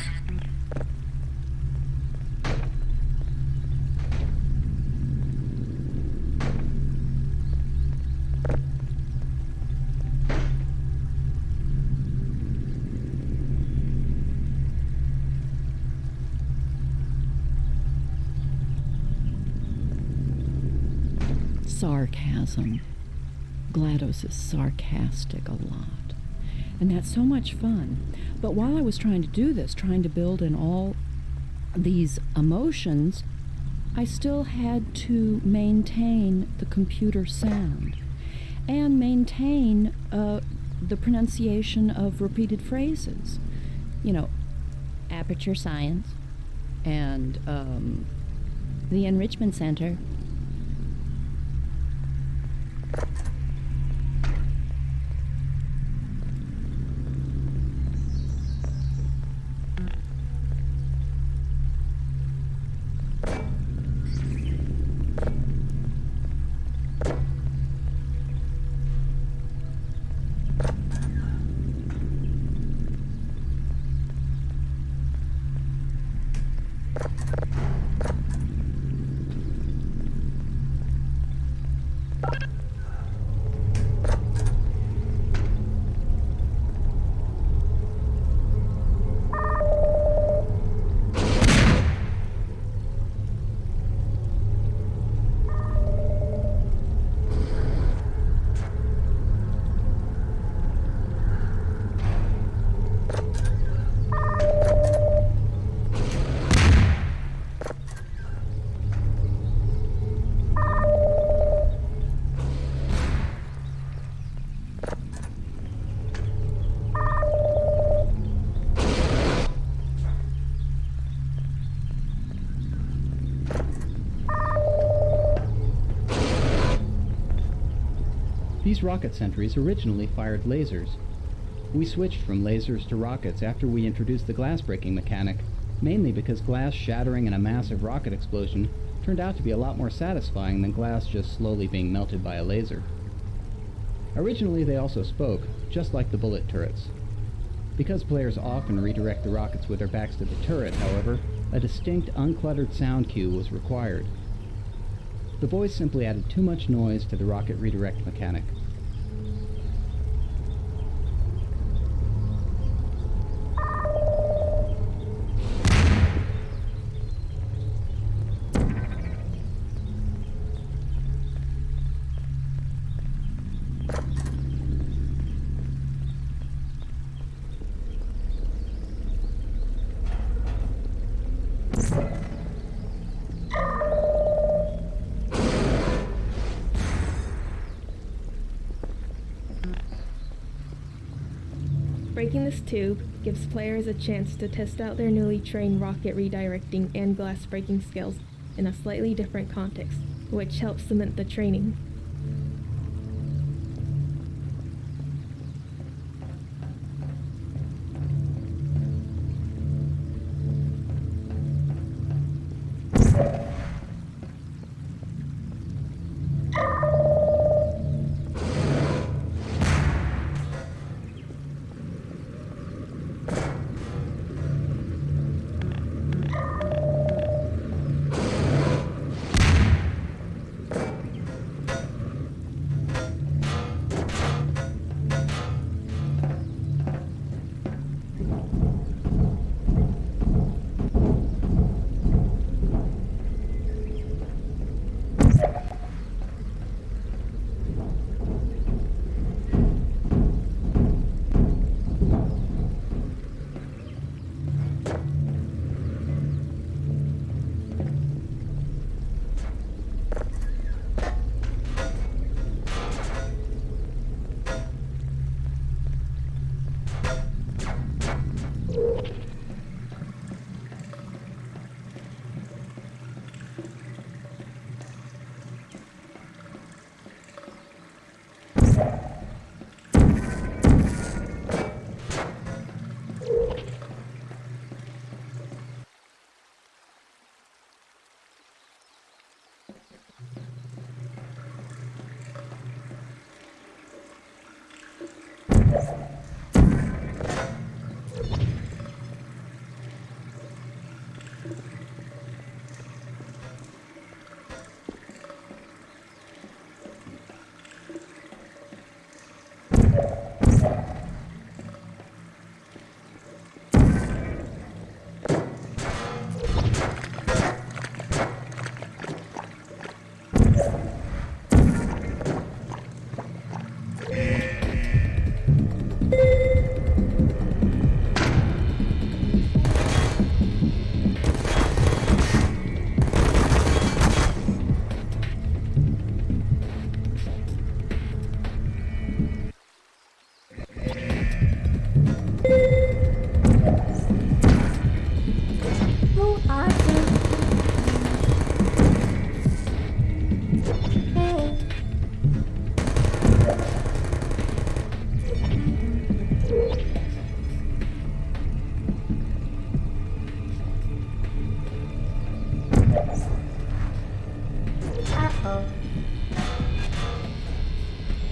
Sarcasm. GLaDOS is sarcastic a lot. And that's so much fun. But while I was trying to do this, trying to build in all these emotions, I still had to maintain the computer sound and maintain the pronunciation of repeated phrases. You know, Aperture Science and the Enrichment Center. These rocket sentries originally fired lasers. We switched from lasers to rockets after we introduced the glass-breaking mechanic, mainly because glass shattering in a massive rocket explosion turned out to be a lot more satisfying than glass just slowly being melted by a laser. Originally they also spoke, just like the bullet turrets. Because players often redirect the rockets with their backs to the turret, however, a distinct, uncluttered sound cue was required. The voice simply added too much noise to the rocket redirect mechanic. Breaking this tube gives players a chance to test out their newly trained rocket redirecting and glass breaking skills in a slightly different context, which helps cement the training.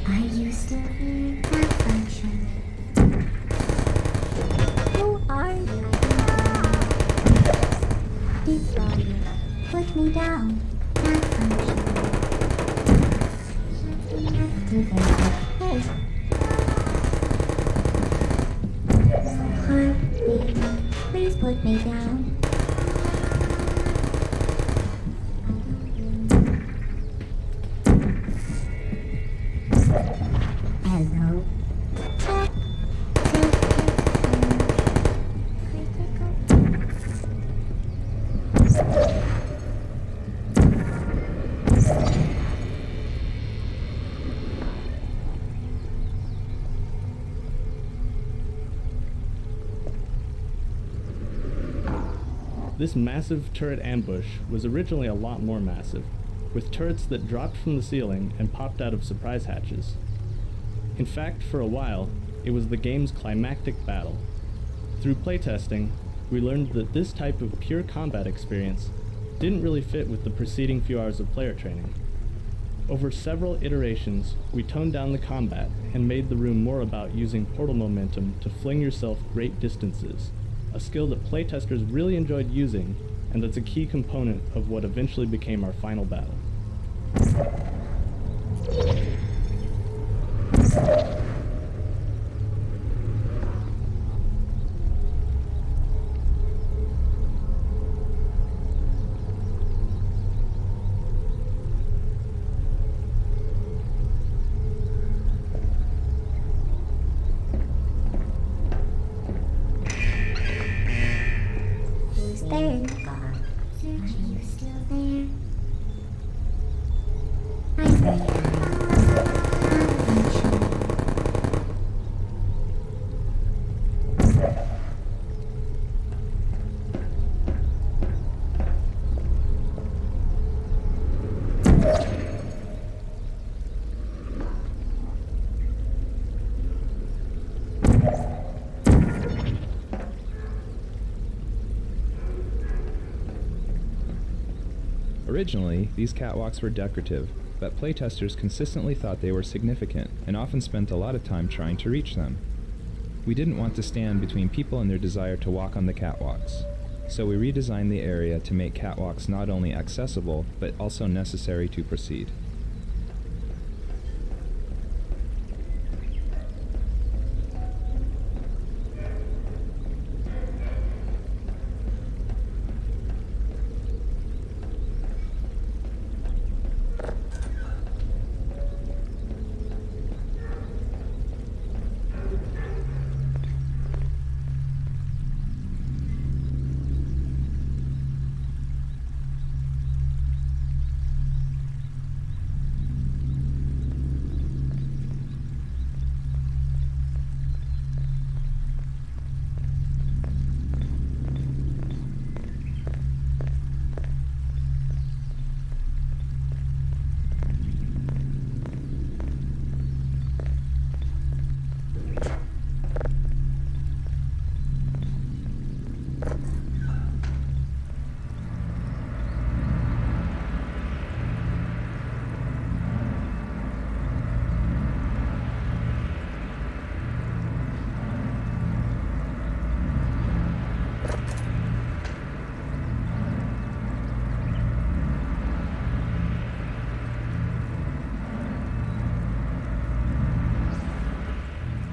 Are you still here? Malfunction. Who are you? Deploy you. Put me down. Malfunction. Activated. Hey. Heartbeat. Please put me down. Hello. Check. This massive turret ambush was originally a lot more massive, with turrets that dropped from the ceiling and popped out of surprise hatches. In fact, for a while, it was the game's climactic battle. Through playtesting, we learned that this type of pure combat experience didn't really fit with the preceding few hours of player training. Over several iterations, we toned down the combat and made the room more about using portal momentum to fling yourself great distances, a skill that playtesters really enjoyed using, and that's a key component of what eventually became our final battle. Who's there? God. Are you still there? I'm there. Malfunction. Originally, these catwalks were decorative, but playtesters consistently thought they were significant and often spent a lot of time trying to reach them. We didn't want to stand between people and their desire to walk on the catwalks, so we redesigned the area to make catwalks not only accessible, but also necessary to proceed.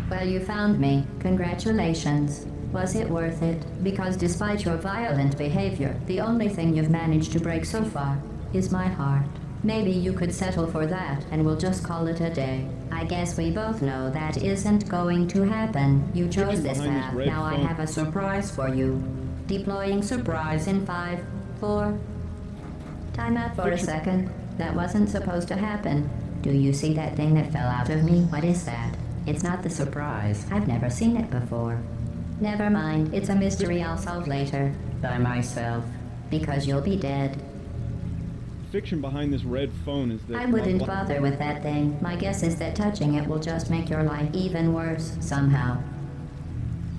Well, you found me. Congratulations. Was it worth it? Because despite your violent behavior, the only thing you've managed to break so far is my heart. Maybe you could settle for that, and we'll just call it a day. I guess we both know that isn't going to happen. You chose this path. Now I have a surprise for you. Deploying surprise in 5, 4... Time out for a second. That wasn't supposed to happen. Do you see that thing that fell out of me? What is that? It's not the surprise. I've never seen it before. Never mind. It's a mystery I'll solve later. By myself. Because you'll be dead. Fiction behind this red phone is that... I wouldn't bother with that thing. My guess is that touching it will just make your life even worse, somehow.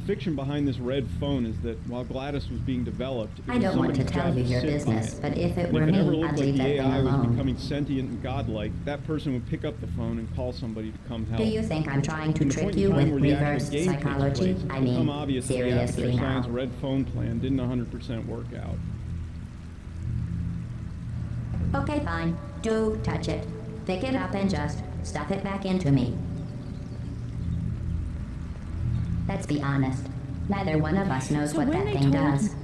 fiction behind this red phone is that while GLaDOS was being developed, it I was don't want to somebody's tell job you your sit by business, it. but if it And were if it ever me, looked I'd like leave the that thing AI was alone. becoming sentient and godlike, that person would pick up the phone and call somebody to come help. Do you think I'm trying to From the trick point in you time with where the actual reverse game takes psychology? place, it's I become mean, obvious that the seriously Aperture now. Science red phone plan didn't 100% work out. Okay, fine. Do touch it. Pick it up and just stuff it back into me. Let's be honest. Neither one of us knows So what when that they thing told does.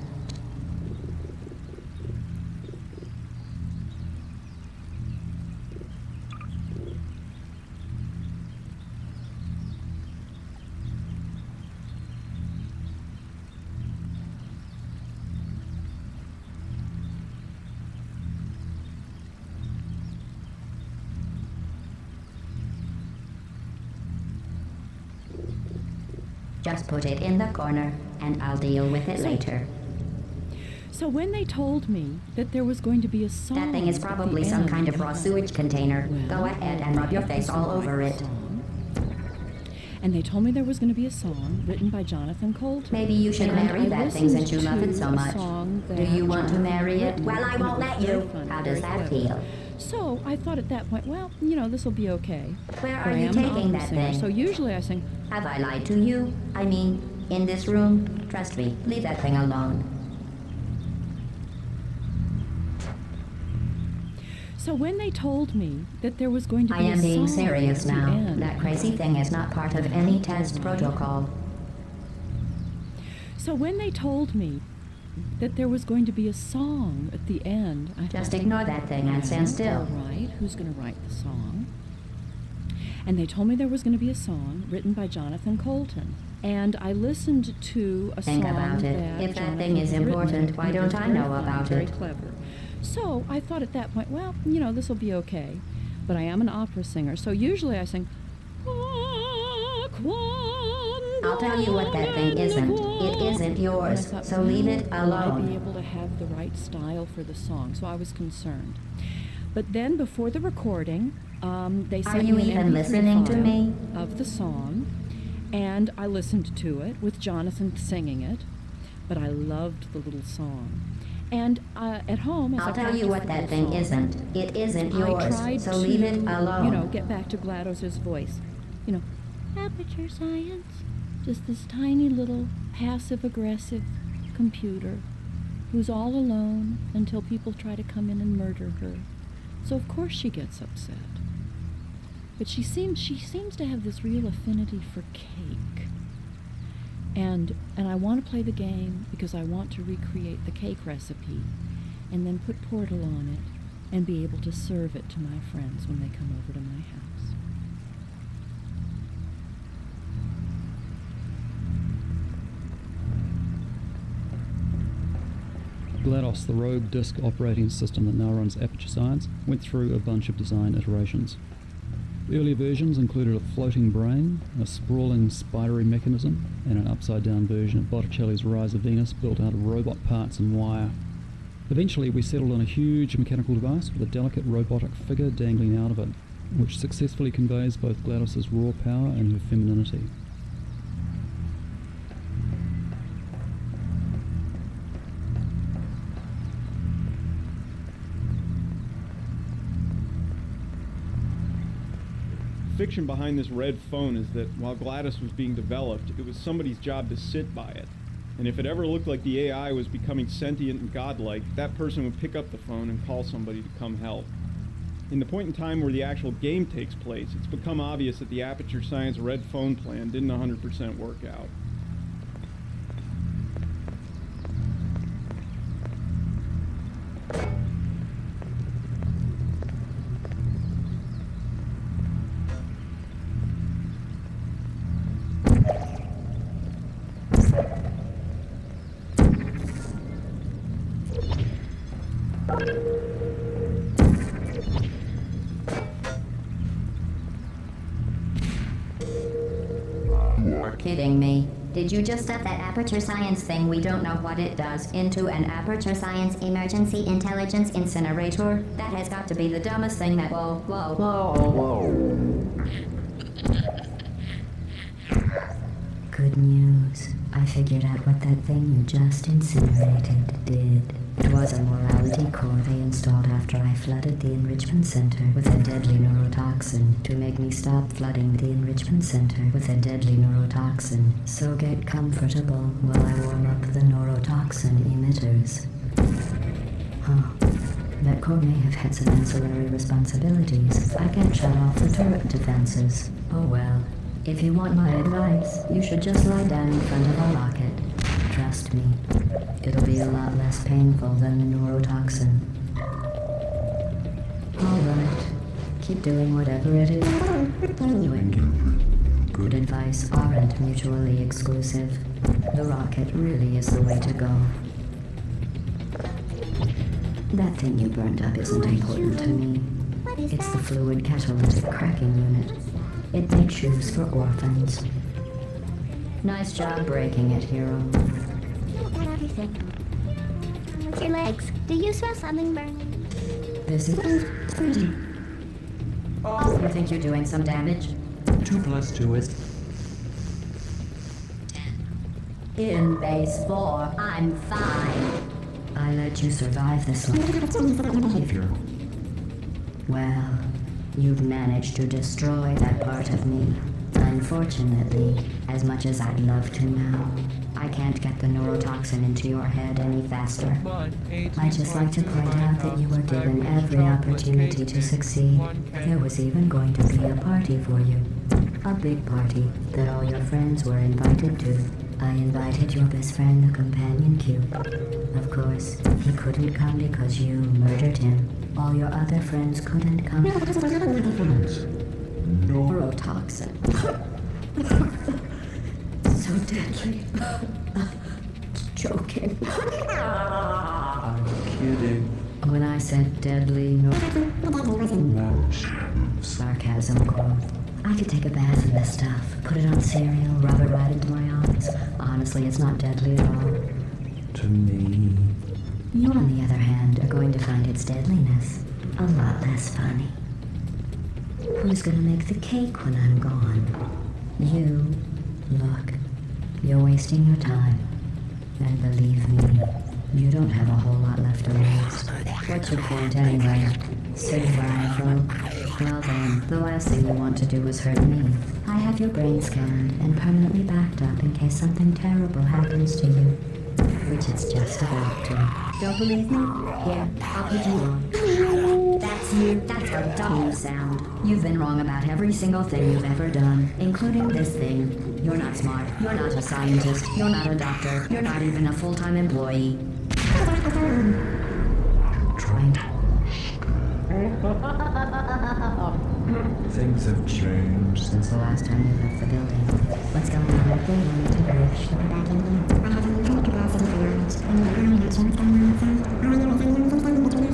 Just put it in the corner, and I'll deal with it later. So when they told me that there was going to be a song... That thing is at the probably some end kind of raw sewage container. Go ahead and rub your face all over it. And they told me there was going to be a song written by Jonathan Colton. Maybe you should And marry I that thing since you listened love it to so a much. song Do that you want to Jonathan marry it? written, Well, I and it won't was let very you. funny, How very does that clever. feel? So I thought at that point, well, this will be okay. Where But are I you am an taking opera that singer, thing? So usually I sing, Have I lied to you? I mean, in this room? Trust me, leave that thing alone. so when they told me that there was going to I be a am being song serious at the now. end, That crazy thing is not part of any test protocol. So when they told me that there was going to be a song at the end, I Just thought, ignore that thing and stand still. All right, who's going to write the song? And they told me there was going to be a song written by Jonathan Colton. And I listened to a Think song about it. that If that Jonathan thing is had written, important, why and it don't was I very know funny, about very it? clever. So I thought at that point, well, this will be okay. But I am an opera singer, so usually I sing, I'll tell you what that thing isn't. It isn't yours, And I thought, so leave it will I be alone. able to have the right style for the song? So I was concerned. But then before the recording, they Are sent you me an even MP3 listening to file me? of the song, and I listened to it with Jonathan singing it. But I loved the little song. And at home, as I I'll tell you practiced what the that little thing song, isn't. It isn't I yours, tried so to, leave it alone. get back to GLaDOS's voice. Aperture Science. Just this tiny little passive-aggressive computer who's all alone until people try to come in and murder her. So of course she gets upset. But she seems to have this real affinity for cake. And I want to play the game because I want to recreate the cake recipe and then put Portal on it and be able to serve it to my friends when they come over to my house. GLaDOS, the rogue disk operating system that now runs Aperture Science, went through a bunch of design iterations. The earlier versions included a floating brain, a sprawling spidery mechanism, and an upside-down version of Botticelli's Rise of Venus built out of robot parts and wire. Eventually, we settled on a huge mechanical device with a delicate robotic figure dangling out of it, which successfully conveys both GLaDOS's raw power and her femininity. Fiction behind this red phone is that while GLaDOS was being developed, it was somebody's job to sit by it. And if it ever looked like the AI was becoming sentient and godlike, that person would pick up the phone and call somebody to come help. In the point in time where the actual game takes place, it's become obvious that the Aperture Science red phone plan didn't 100% work out. You're kidding me. Did you just stuff that Aperture Science thing, we don't know what it does, into an Aperture Science emergency intelligence incinerator? That has got to be the dumbest thing that... Whoa. Good news. I figured out what that thing you just incinerated did. It was a morality core they installed after I flooded the enrichment center with a deadly neurotoxin to make me stop flooding the enrichment center with a deadly neurotoxin. So get comfortable while I warm up the neurotoxin emitters. Huh. That core may have had some ancillary responsibilities. I can't shut off the turret defenses. Oh well. If you want my advice, you should just lie down in front of a rocket. Trust me, it'll be a lot less painful than the neurotoxin. Alright, keep doing whatever it is. Good advice aren't mutually exclusive. The rocket really is the way to go. That thing you burned up isn't important to me. It's the fluid catalytic cracking unit. It makes shoes for orphans. Nice job breaking it, hero. Your legs. Do you smell something burning? This is pretty. Oh, you think you're doing some damage? 2 + 2 is... In base 4, I'm fine. I let you survive this long. Well, you've managed to destroy that part of me. Unfortunately, as much as I'd love to now, I can't get the neurotoxin into your head any faster. I'd just like to point out that you were given every opportunity to succeed. There was even going to be a party for you. A big party that all your friends were invited to. I invited your best friend, the companion cube. Of course, he couldn't come because you murdered him. All your other friends couldn't come. Neurotoxin. So deadly. Joking. I'm kidding. When I said deadly, sarcasm quote. I could take a bath in this stuff, put it on cereal, rub it right into my eyes. Honestly, it's not deadly at all. To me. You, on the other hand, are going to find its deadliness a lot less funny. Who's gonna make the cake when I'm gone? You. Look, you're wasting your time. And believe me, you don't have a whole lot left to waste. What's your point anyway? Sit where I float? Well then, the last thing you want to do is hurt me. I have your brain scanned and permanently backed up in case something terrible happens to you. Which it's just about to. Don't believe me? Here, I'll put you on. That's you. That's how dumb you sound. You've been wrong about every single thing you've ever done, including this thing. You're not smart. You're not a scientist. You're not a doctor. You're not even a full-time employee. Things have changed Since the last time you left the building. What's going on up there? You need to bridge. We're back in here. I have an infinite capacity for knowledge. I'm not sure what's going on outside. I don't know if anyone will find me to this.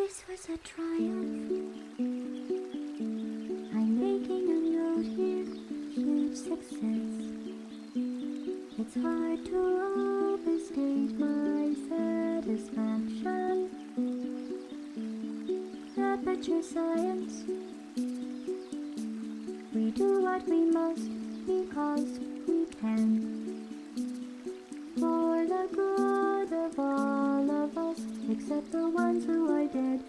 This was a triumph. I'm making a note here, huge success. It's hard to overstate my satisfaction. Aperture science. We do what we must because we can. For the good of all of us, except the ones who are dead.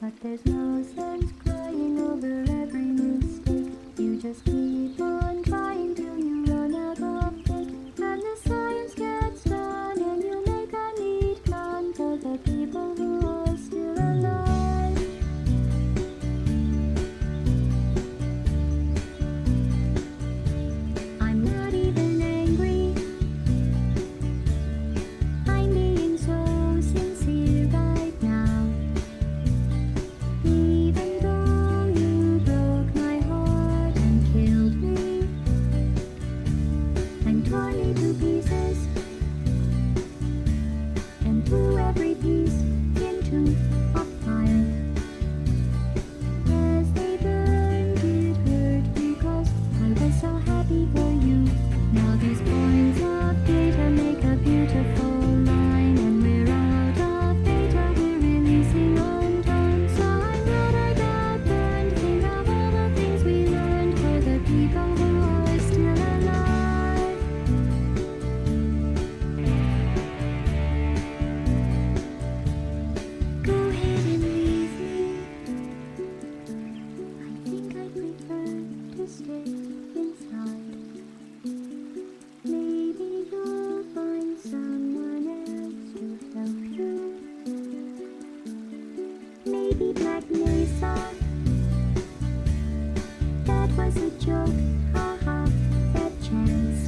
But there's no sense crying over every mistake. You just keep on trying till you run out of faith. And the science gets done and you make a neat plan for the people who are still alive. I'm not even angry. I'm being so sincere right now. Even though you broke my heart and killed me and torn me to pieces and threw every piece into a fire. As they burned, it hurt because I was so happy for you. Now these points of data make a beautiful line, and we're out of data, we're releasing on time. So I'm glad I got burned. Think of all the things we learned for the people who are still alive. Go ahead and leave me. I think I prefer to stay inside. Maybe you'll find someone else to help you. Maybe Black Mesa. That was a joke, haha, that chance.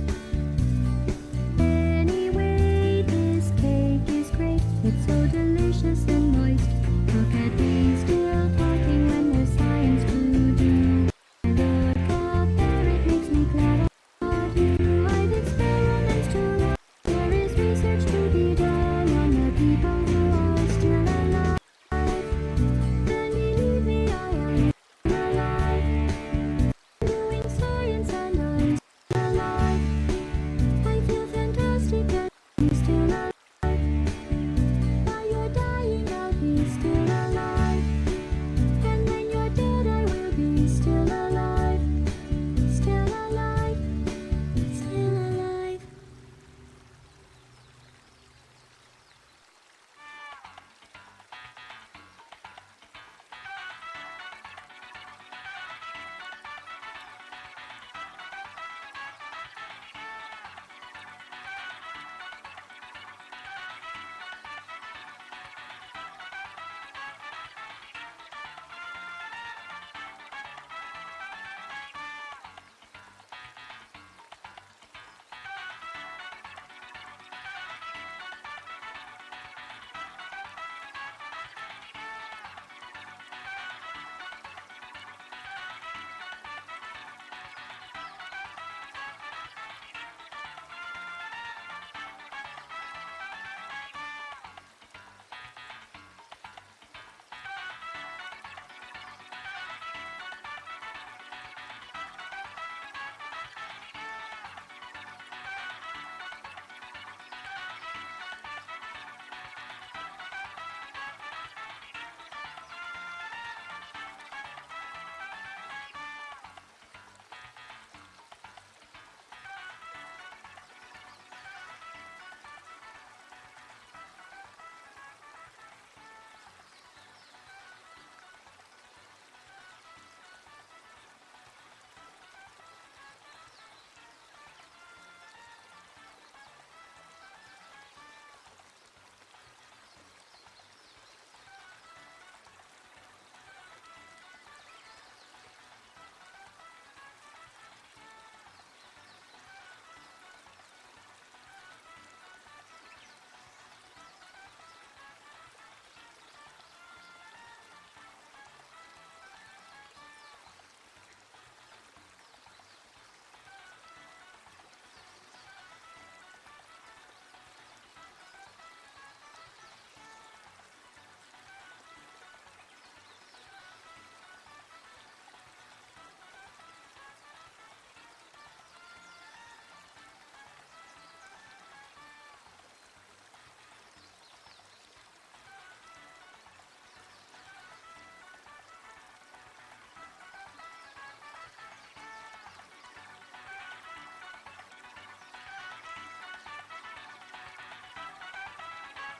Anyway, this cake is great. It's so delicious and moist. Look at me still talking when there's science to do. Look out there, it makes me glad I got you. I've experiments to run. There is research to be done on the people who are still alive. And believe me, I am alive. Doing science and I'm still alive. I feel fantastic and I'm still